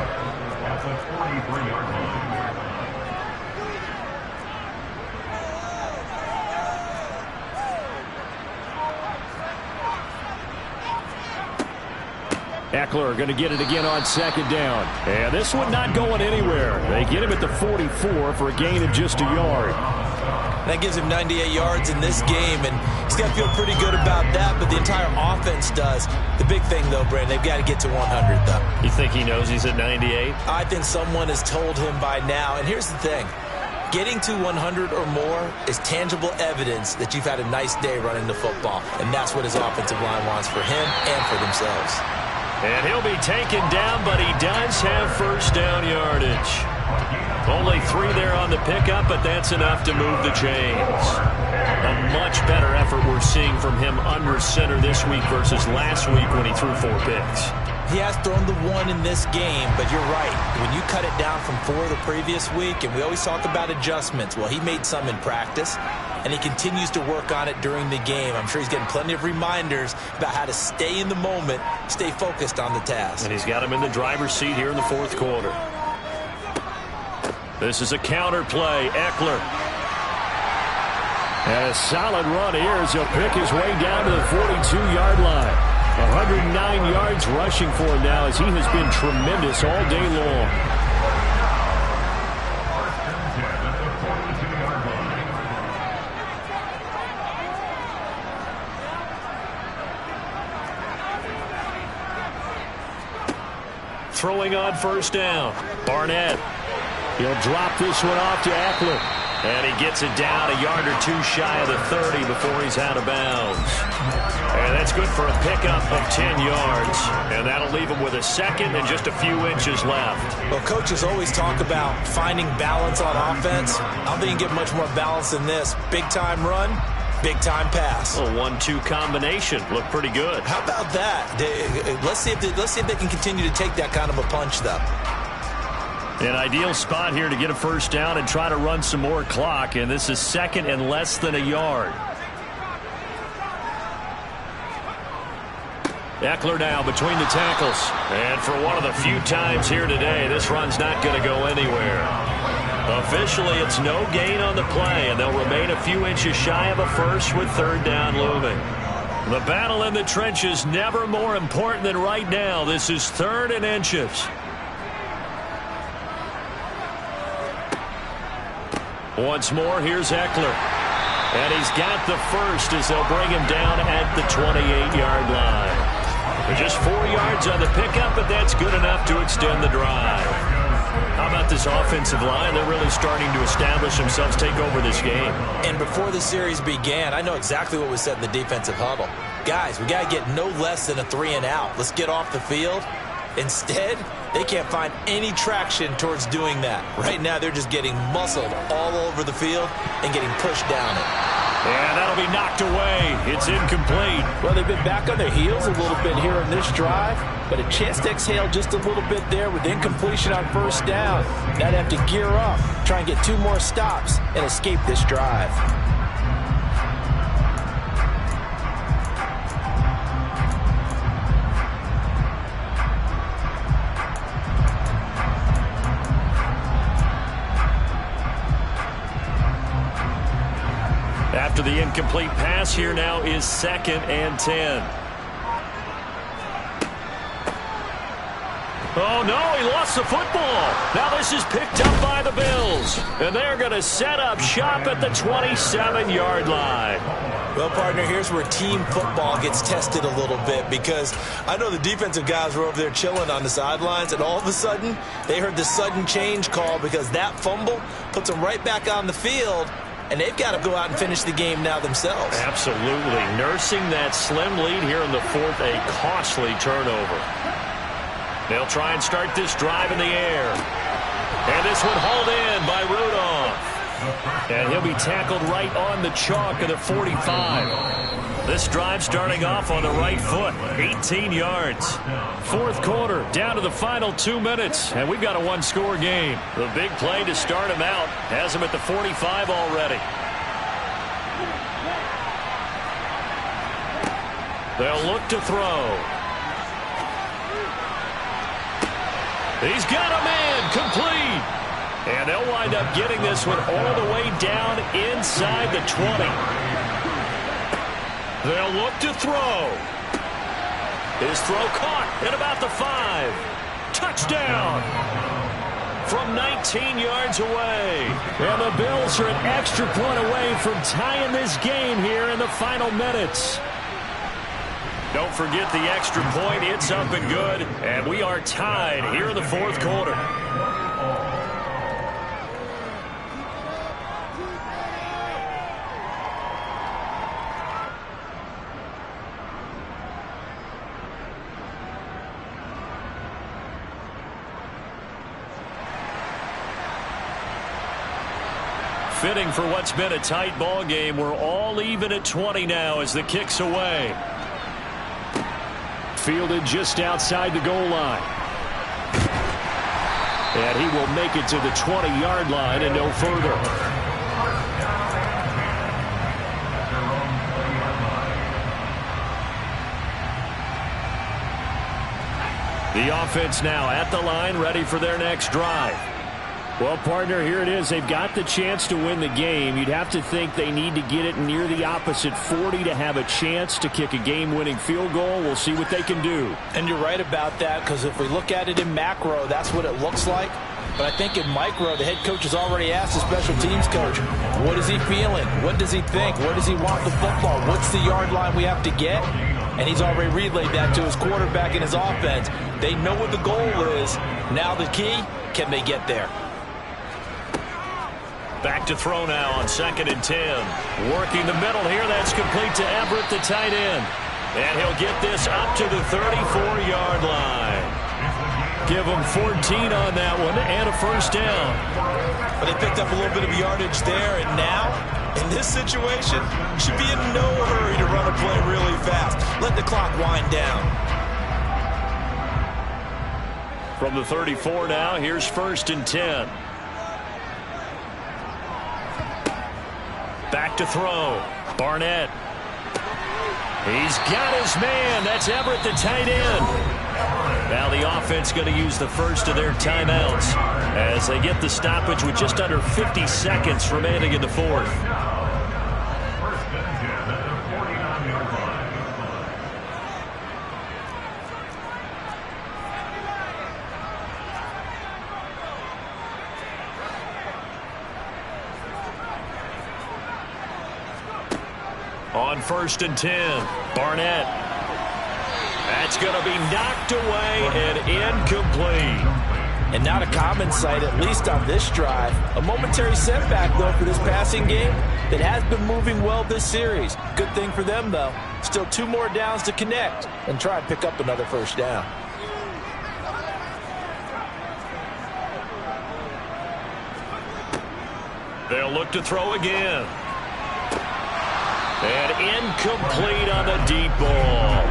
Eckler going to get it again on second down. And this one not going anywhere. They get him at the 44 for a gain of just a yard. That gives him 98 yards in this game, and he's got to feel pretty good about that, but the entire offense does. The big thing, though, Brandon, they've got to get to 100, though. You think he knows he's at 98? I think someone has told him by now, and here's the thing. Getting to 100 or more is tangible evidence that you've had a nice day running the football, and that's what his offensive line wants for him and for themselves. And he'll be taken down, but he does have first down yardage. Only 3 there on the pickup, but that's enough to move the chains. A much better effort we're seeing from him under center this week versus last week when he threw 4 picks. He has thrown the 1 in this game, but you're right. When you cut it down from 4 the previous week, and we always talk about adjustments, well, he made some in practice, and he continues to work on it during the game. I'm sure he's getting plenty of reminders about how to stay in the moment, stay focused on the task. And he's got him in the driver's seat here in the 4th quarter. This is a counter play. Eckler. And a solid run here as he'll pick his way down to the 42-yard line. 109 yards rushing for him now as he has been tremendous all day long. Throwing on first down. Barnett. He'll drop this one off to Eckler. And he gets it down a yard or 2 shy of the 30 before he's out of bounds. And that's good for a pickup of 10 yards. And that'll leave him with a second and just a few inches left. Well, coaches always talk about finding balance on offense. I don't think you can get much more balance than this. Big-time run, big-time pass. A 1-2 combination. Looked pretty good. How about that? Let's see if they can continue to take that kind of a punch, though. An ideal spot here to get a first down and try to run some more clock, and this is second and less than a yard. Eckler now between the tackles. And for one of the few times here today, this run's not going to go anywhere. Officially, it's no gain on the play, and they'll remain a few inches shy of a first with 3rd down looming. The battle in the trenches never more important than right now. This is 3rd and inches. Once more, here's Eckler. And he's got the first as they'll bring him down at the 28-yard line. Just 4 yards on the pickup, but that's good enough to extend the drive. How about this offensive line? They're really starting to establish themselves, take over this game. And before the series began, I know exactly what was said in the defensive huddle. guys, we got to get no less than a 3-and-out. Let's get off the field. Instead, they can't find any traction towards doing that. Right now, they're just getting muscled all over the field and getting pushed down it. And that'll be knocked away. It's incomplete. Well, they've been back on their heels a little bit here in this drive, but a chance to exhale just a little bit there with incompletion on first down. Now they have to gear up, try and get 2 more stops, and escape this drive. After the incomplete pass, here now is 2nd and 10. Oh, no, he lost the football. Now this is picked up by the Bills. And they're going to set up shop at the 27-yard line. Well, partner, here's where team football gets tested a little bit, because I know the defensive guys were over there chilling on the sidelines, and all of a sudden, they heard the sudden change call because that fumble puts them right back on the field. And they've got to go out and finish the game now themselves. Absolutely. Nursing that slim lead here in the 4th, a costly turnover. They'll try and start this drive in the air. And this one hauled in by Rudolph. And he'll be tackled right on the chalk of the 45. This drive starting off on the right foot, 18 yards. 4th quarter, down to the final 2 minutes, and we've got a 1-score game. The big play to start him out has him at the 45 already. They'll look to throw. He's got a man, complete. And they'll wind up getting this one all the way down inside the 20. They'll look to throw. His throw caught at about the 5. Touchdown. From 19 yards away. And the Bills are an extra point away from tying this game here in the final minutes. Don't forget the extra point. It's up and good. And we are tied here in the 4th quarter. Fitting for what's been a tight ball game. We're all even at 20 now as the kick's away. Fielded just outside the goal line. And he will make it to the 20-yard line and no further. The offense now at the line, ready for their next drive. Well, partner, here it is. They've got the chance to win the game. You'd have to think they need to get it near the opposite 40 to have a chance to kick a game-winning field goal. We'll see what they can do. And you're right about that, because if we look at it in macro, that's what it looks like. But I think in micro, the head coach has already asked the special teams coach, what is he feeling? What does he think? What does he want the football? What's the yard line we have to get? And he's already relayed that to his quarterback and his offense. They know what the goal is. Now the key, can they get there? Back to throw now on 2nd and 10. Working the middle here. That's complete to Everett, the tight end. And he'll get this up to the 34-yard line. Give him 14 on that one and a first down. But they picked up a little bit of yardage there, and now, in this situation, should be in no hurry to run a play really fast. Let the clock wind down. From the 34 now, here's 1st and 10. Back to throw. Barnett. He's got his man. That's Everett, the tight end. Now the offense going to use the first of their timeouts as they get the stoppage with just under 50 seconds remaining in the 4th. On 1st and 10, Barnett. That's going to be knocked away and incomplete. And not a common sight, at least on this drive. A momentary setback, though, for this passing game that has been moving well this series. Good thing for them, though. Still 2 more downs to connect and try and pick up another first down. They'll look to throw again. And incomplete on the deep ball.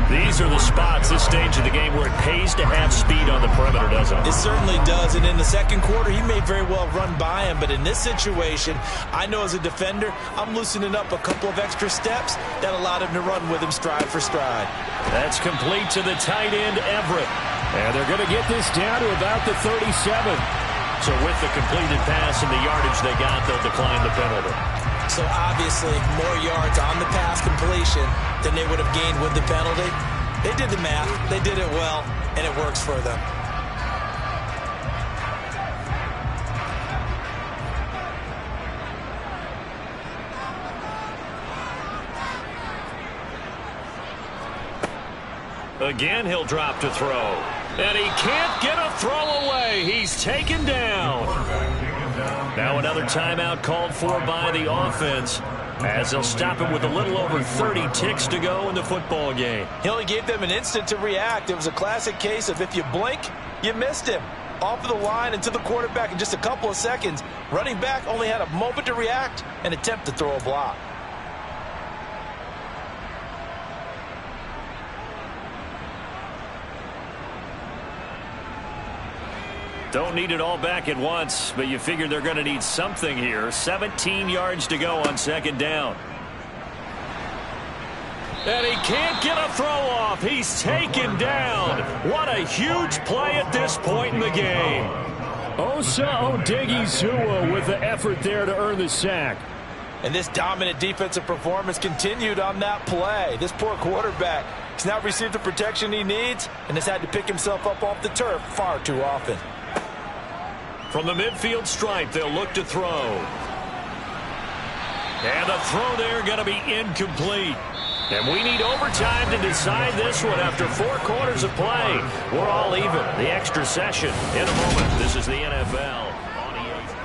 These are the spots, this stage of the game, where it pays to have speed on the perimeter, doesn't it? It certainly does, and in the second quarter, he may very well run by him, but in this situation, I know as a defender, I'm loosening up a couple of extra steps that allowed him to run with him stride for stride. That's complete to the tight end, Everett. And they're going to get this down to about the 37. So with the completed pass and the yardage they got, they'll decline the penalty. So obviously, more yards on the pass completion than they would have gained with the penalty. They did the math. They did it well, and it works for them. Again, he'll drop to throw. And he can't get a throw away. He's taken down. Now another timeout called for by the offense, as they'll stop him with a little over 30 ticks to go in the football game. He only gave them an instant to react. It was a classic case of if you blink, you missed him. Off of the line and to the quarterback in just a couple of seconds. Running back only had a moment to react and attempt to throw a block. Don't need it all back at once, but you figure they're going to need something here. 17 yards to go on second down. And he can't get a throw off. He's taken down. What a huge play at this point in the game. Osa Odighizuwa with the effort there to earn the sack. And this dominant defensive performance continued on that play. This poor quarterback has now received the protection he needs and has had to pick himself up off the turf far too often. From the midfield stripe, they'll look to throw. And the throw there going to be incomplete. And we need overtime to decide this one after 4 quarters of play. We're all even. The extra session in a moment. This is the NFL.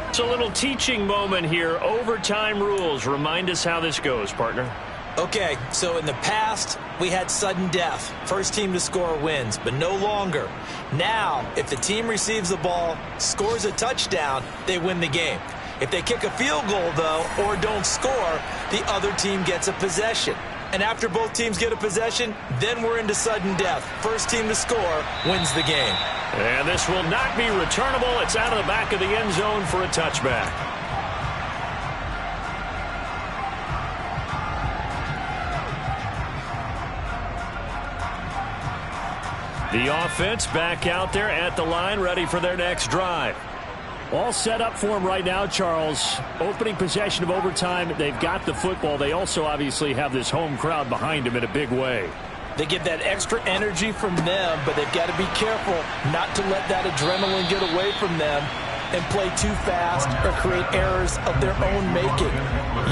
It's a little teaching moment here. Overtime rules. Remind us how this goes, partner. Okay, so in the past, we had sudden death. First team to score wins, but no longer. Now, if the team receives the ball, scores a touchdown, they win the game. If they kick a field goal, though, or don't score, the other team gets a possession. And after both teams get a possession, then we're into sudden death. First team to score wins the game. And this will not be returnable. It's out of the back of the end zone for a touchback. The offense back out there at the line, ready for their next drive. All set up for him right now, Charles. Opening possession of overtime. They've got the football. They also obviously have this home crowd behind them in a big way. They get that extra energy from them, but they've got to be careful not to let that adrenaline get away from them and play too fast or create errors of their own making.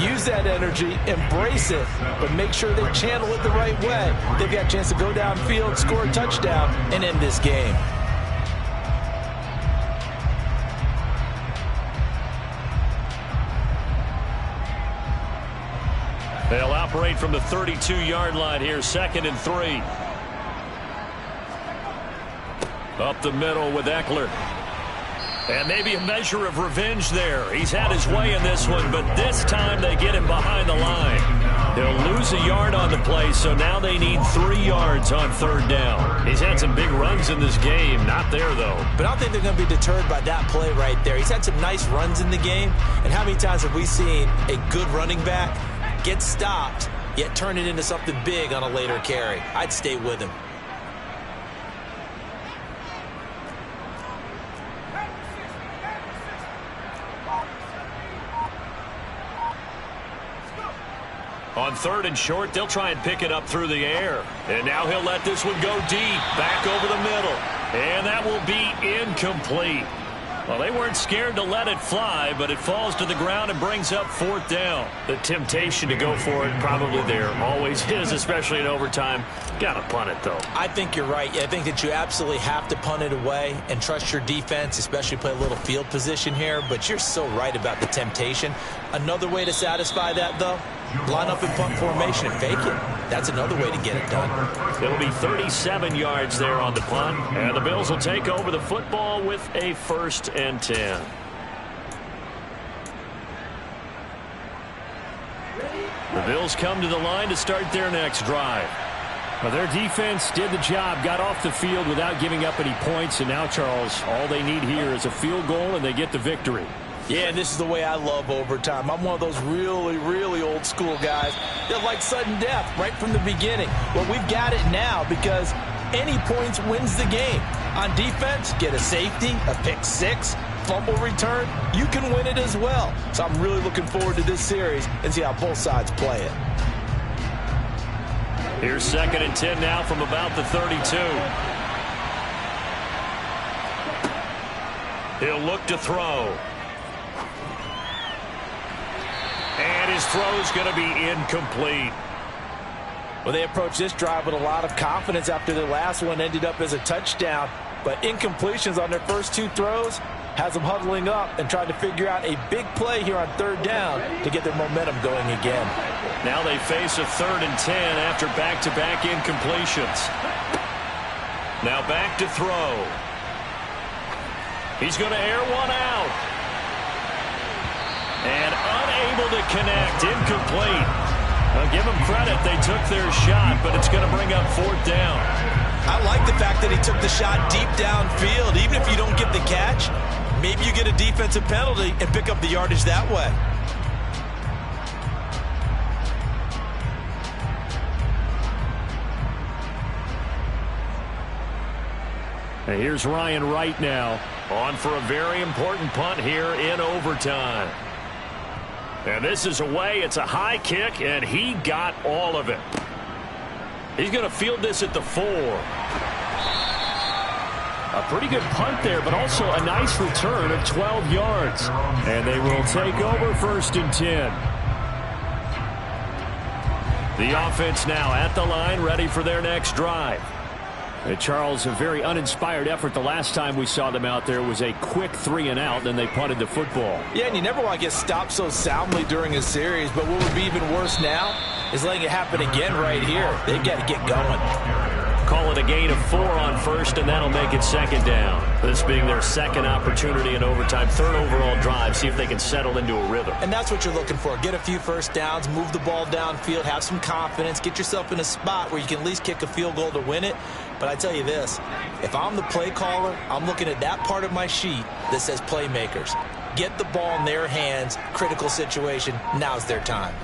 Use that energy, embrace it, but make sure they channel it the right way. They've got a chance to go downfield, score a touchdown, and end this game. They'll operate from the 32-yard line here, 2nd and 3. Up the middle with Eckler. And maybe a measure of revenge there. He's had his way in this one, but this time they get him behind the line. They'll lose a yard on the play, so now they need 3 yards on 3rd down. He's had some big runs in this game. Not there, though. But I don't think they're going to be deterred by that play right there. He's had some nice runs in the game. And how many times have we seen a good running back get stopped, yet turn it into something big on a later carry? I'd stay with him. On 3rd and short, they'll try and pick it up through the air. And now he'll let this one go deep, back over the middle. And that will be incomplete. Well, they weren't scared to let it fly, but it falls to the ground and brings up 4th down. The temptation to go for it probably there always is, especially in overtime. Got to punt it, though. I think you're right. I think that you absolutely have to punt it away and trust your defense, especially play a little field position here. But you're so right about the temptation. Another way to satisfy that, though, line up in punt formation and fake it. That's another way to get it done. It'll be 37 yards there on the punt. And the Bills will take over the football with a 1st and 10. The Bills come to the line to start their next drive. Well, their defense did the job, got off the field without giving up any points. And now, Charles, all they need here is a field goal, and they get the victory. Yeah, and this is the way I love overtime. I'm one of those really, really old school guys that like sudden death right from the beginning. Well, we've got it now because any points wins the game. On defense, get a safety, a pick six, fumble return, you can win it as well. So I'm really looking forward to this series and see how both sides play it. Here's 2nd and 10 now from about the 32. He'll look to throw. And his throw's going to be incomplete. Well, they approached this drive with a lot of confidence after their last one ended up as a touchdown. But incompletions on their first 2 throws has them huddling up and trying to figure out a big play here on 3rd down to get their momentum going again. Now they face a 3rd and 10 after back-to-back incompletions. Now back to throw. He's going to air one out. And unable to connect, incomplete. I'll give them credit, they took their shot, but it's going to bring up 4th down. I like the fact that he took the shot deep downfield. Even if you don't get the catch, maybe you get a defensive penalty and pick up the yardage that way. And here's Ryan Wright now. On for a very important punt here in overtime. And this is away. It's a high kick, and he got all of it. He's going to field this at the 4. A pretty good punt there, but also a nice return of 12 yards. And they will take over 1st and 10. The offense now at the line, ready for their next drive. Charles, a very uninspired effort. The last time we saw them out there was a quick 3 and out, then they punted the football. Yeah, and you never want to get stopped so soundly during a series, but what would be even worse now is letting it happen again right here. They've got to get going. Call it a gain of 4 on 1st, and that'll make it 2nd down. This being their 2nd opportunity in overtime, 3rd overall drive, see if they can settle into a rhythm. And that's what you're looking for. Get a few first downs, move the ball downfield, have some confidence, get yourself in a spot where you can at least kick a field goal to win it. But I tell you this, if I'm the play caller, I'm looking at that part of my sheet that says playmakers. Get the ball in their hands, critical situation, now's their time.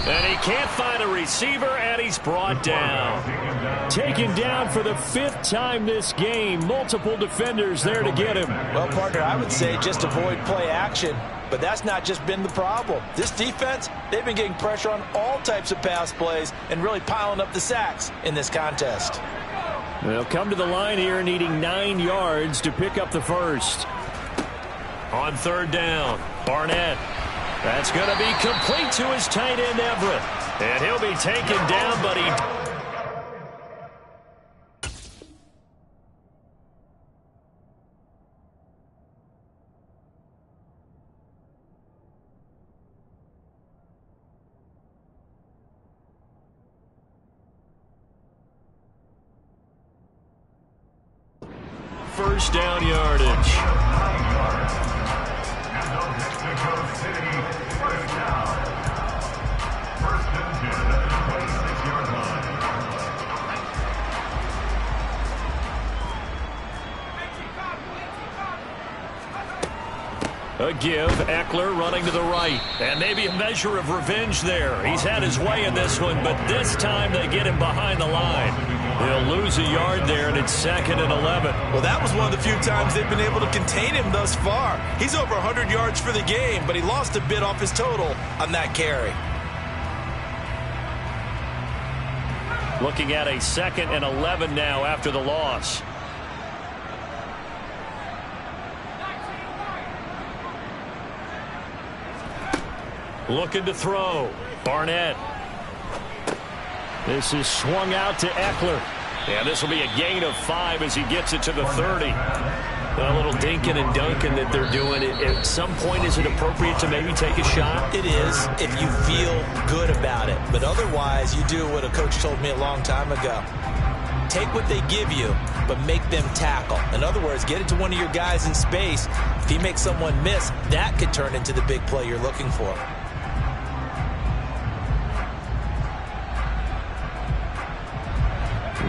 And he can't find a receiver, and he's brought down. Taken down for the 5th time this game. Multiple defenders there to get him. Well, partner, I would say just avoid play action. But that's not just been the problem. This defense, they've been getting pressure on all types of pass plays and really piling up the sacks in this contest. They'll come to the line here needing 9 yards to pick up the 1st. On 3rd down, Barnett. That's going to be complete to his tight end, Everett. And he'll be taken down, but he... First down yardage. A give, Eckler running to the right. And maybe a measure of revenge there. He's had his way in this one, but this time they get him behind the line. They'll lose a yard there, and it's 2nd and 11. Well, that was one of the few times they've been able to contain him thus far. He's over 100 yards for the game, but he lost a bit off his total on that carry. Looking at a 2nd and 11 now after the loss. Looking to throw. Barnett. This is swung out to Eckler. And this will be a gain of 5 as he gets it to the 30. A little dinking and dunking that they're doing. At some point, is it appropriate to maybe take a shot? It is if you feel good about it. But otherwise, you do what a coach told me a long time ago. Take what they give you, but make them tackle. In other words, get it to one of your guys in space. If he makes someone miss, that could turn into the big play you're looking for.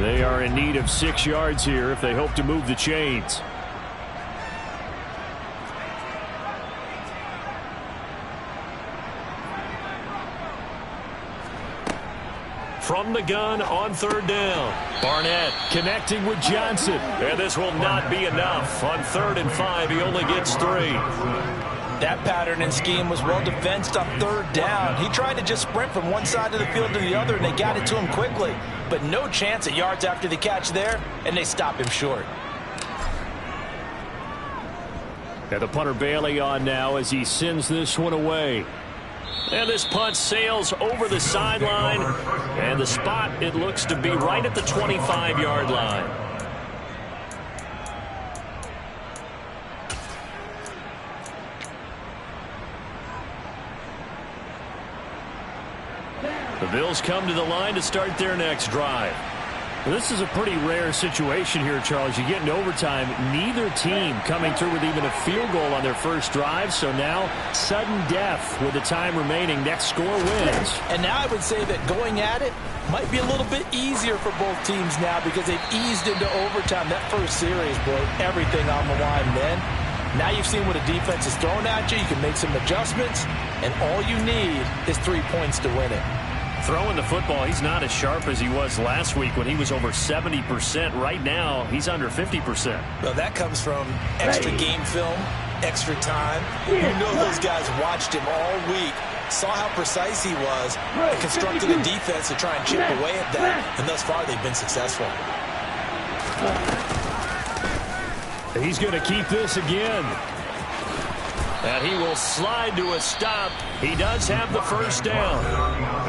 They are in need of 6 yards here if they hope to move the chains. From the gun on 3rd down. Barnett connecting with Johnson. And this will not be enough. On 3rd and 5, he only gets 3. That pattern and scheme was well defensed on 3rd down. He tried to just sprint from one side of the field to the other, and they got it to him quickly. But no chance at yards after the catch there, and they stop him short. And the punter Bailey on now as he sends this one away. And this punt sails over the sideline. And the spot, it looks to be right at the 25-yard line. The Bills come to the line to start their next drive. Well, this is a pretty rare situation here, Charles. You get into overtime, neither team coming through with even a field goal on their first drive. So now, sudden death with the time remaining. Next score wins. And now I would say that going at it might be a little bit easier for both teams now because they've eased into overtime. That first series broke everything on the line then. Now you've seen what a defense is throwing at you. You can make some adjustments, and all you need is 3 points to win it. Throwing the football, he's not as sharp as he was last week when he was over 70%. Right now, he's under 50%. Well, that comes from extra game film, extra time. You know those guys watched him all week, saw how precise he was, and constructed a defense to try and chip away at that. And thus far, they've been successful. He's going to keep this again. And he will slide to a stop. He does have the first down.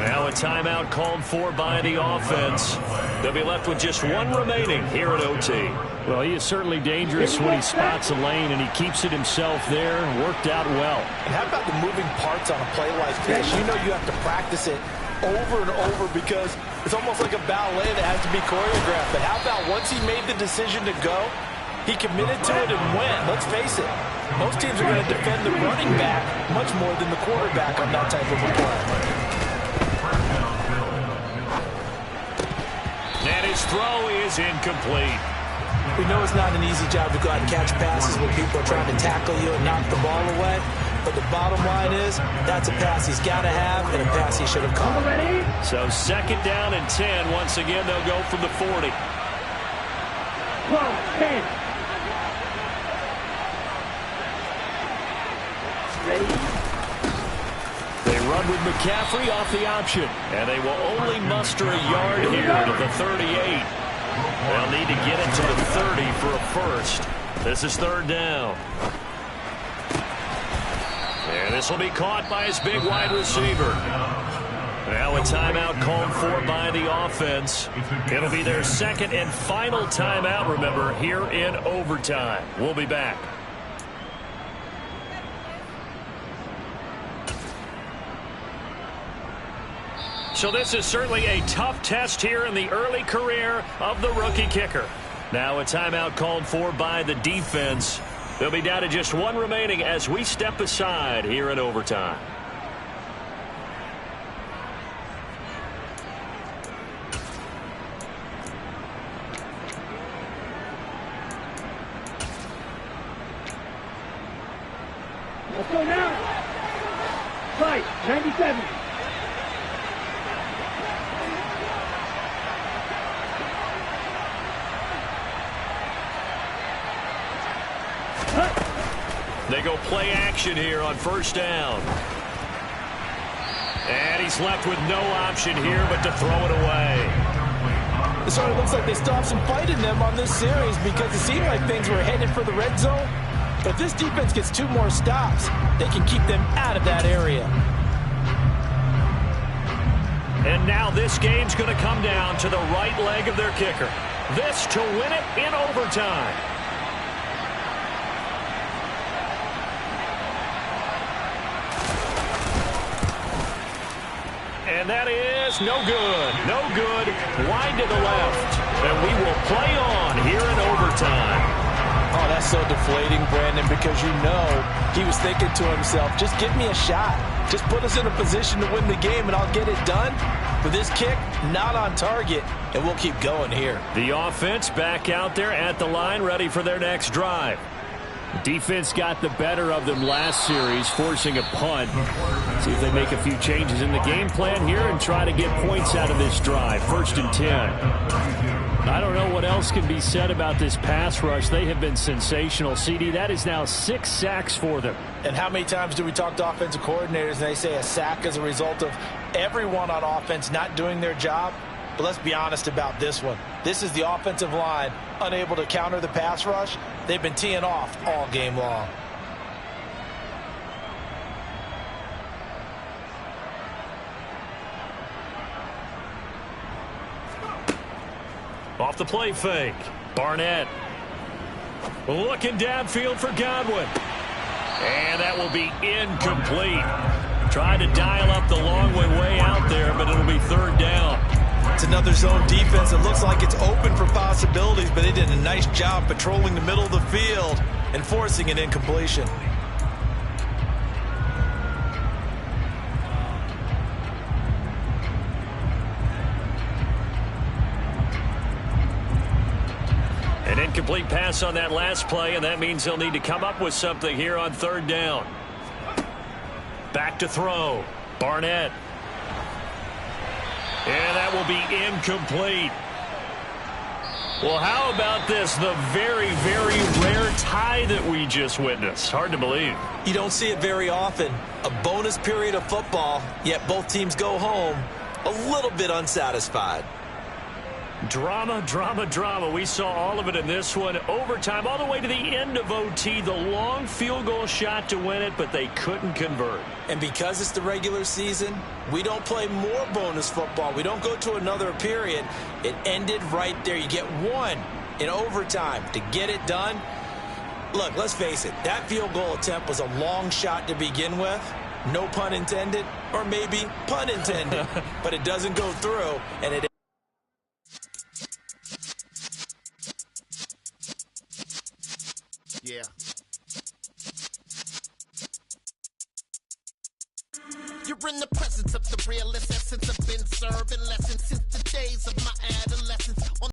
Now a timeout called for by the offense. They'll be left with just one remaining here at OT. Well, he is certainly dangerous when he spots a lane, and he keeps it himself there. Worked out well. And how about the moving parts on a play like this? You know you have to practice it over and over because it's almost like a ballet that has to be choreographed. But how about once he made the decision to go, he committed to it and went. Let's face it. Most teams are going to defend the running back much more than the quarterback on that type of a play. And his throw is incomplete. We know it's not an easy job to go out and catch passes when people are trying to tackle you and knock the ball away. But the bottom line is that's a pass he's got to have and a pass he should have caught. So 2nd down and 10. Once again, they'll go from the 40. 10. They run with McCaffrey off the option. And they will only muster a yard here to the 38. They'll need to get it to the 30 for a first. This is 3rd down. And this will be caught by his big wide receiver. Now a timeout called for by the offense. It'll be their 2nd and final timeout, remember, here in overtime. We'll be back. So this is certainly a tough test here in the early career of the rookie kicker. Now a timeout called for by the defense. They'll be down to just one remaining as we step aside here in overtime. Let's go now. Fight, 97. They go play action here on 1st down. And he's left with no option here but to throw it away. It sort of looks like they still have some fight in them on this series because it seemed like things were headed for the red zone. But if this defense gets 2 more stops, they can keep them out of that area. And now this game's going to come down to the right leg of their kicker. This to win it in overtime. And that is no good. No good. Wide to the left. And we will play on here in overtime. Oh, that's so deflating, Brandon, because you know he was thinking to himself, just give me a shot. Just put us in a position to win the game, and I'll get it done. With this kick, not on target, and we'll keep going here. The offense back out there at the line, ready for their next drive. The defense got the better of them last series, forcing a punt. See if they make a few changes in the game plan here and try to get points out of this drive. 1st and 10. I don't know what else can be said about this pass rush. They have been sensational. CD, that is now 6 sacks for them. And how many times do we talk to offensive coordinators and they say a sack is a result of everyone on offense not doing their job? But let's be honest about this one. This is the offensive line unable to counter the pass rush. They've been teeing off all game long. Off the play fake. Barnett. Looking downfield for Godwin. And that will be incomplete. Tried to dial up the long way out there, but it'll be 3rd down. It's another zone defense. It looks like it's open for possibilities, but they did a nice job patrolling the middle of the field and forcing an incompletion. An incomplete pass on that last play, and that means they'll need to come up with something here on 3rd down. Back to throw. Barnett. And that will be incomplete. Well, how about this? The very, very rare tie that we just witnessed. Hard to believe. You don't see it very often. A bonus period of football, yet both teams go home a little bit unsatisfied. Drama, drama, drama. We saw all of it in this one. Overtime, all the way to the end of OT. The long field goal shot to win it, but they couldn't convert. And because it's the regular season, we don't play more bonus football. We don't go to another period. It ended right there. You get one in overtime to get it done. Look, let's face it. That field goal attempt was a long shot to begin with. No pun intended, or maybe pun intended. But it doesn't go through, and it yeah. You're in the presence of the realest essence of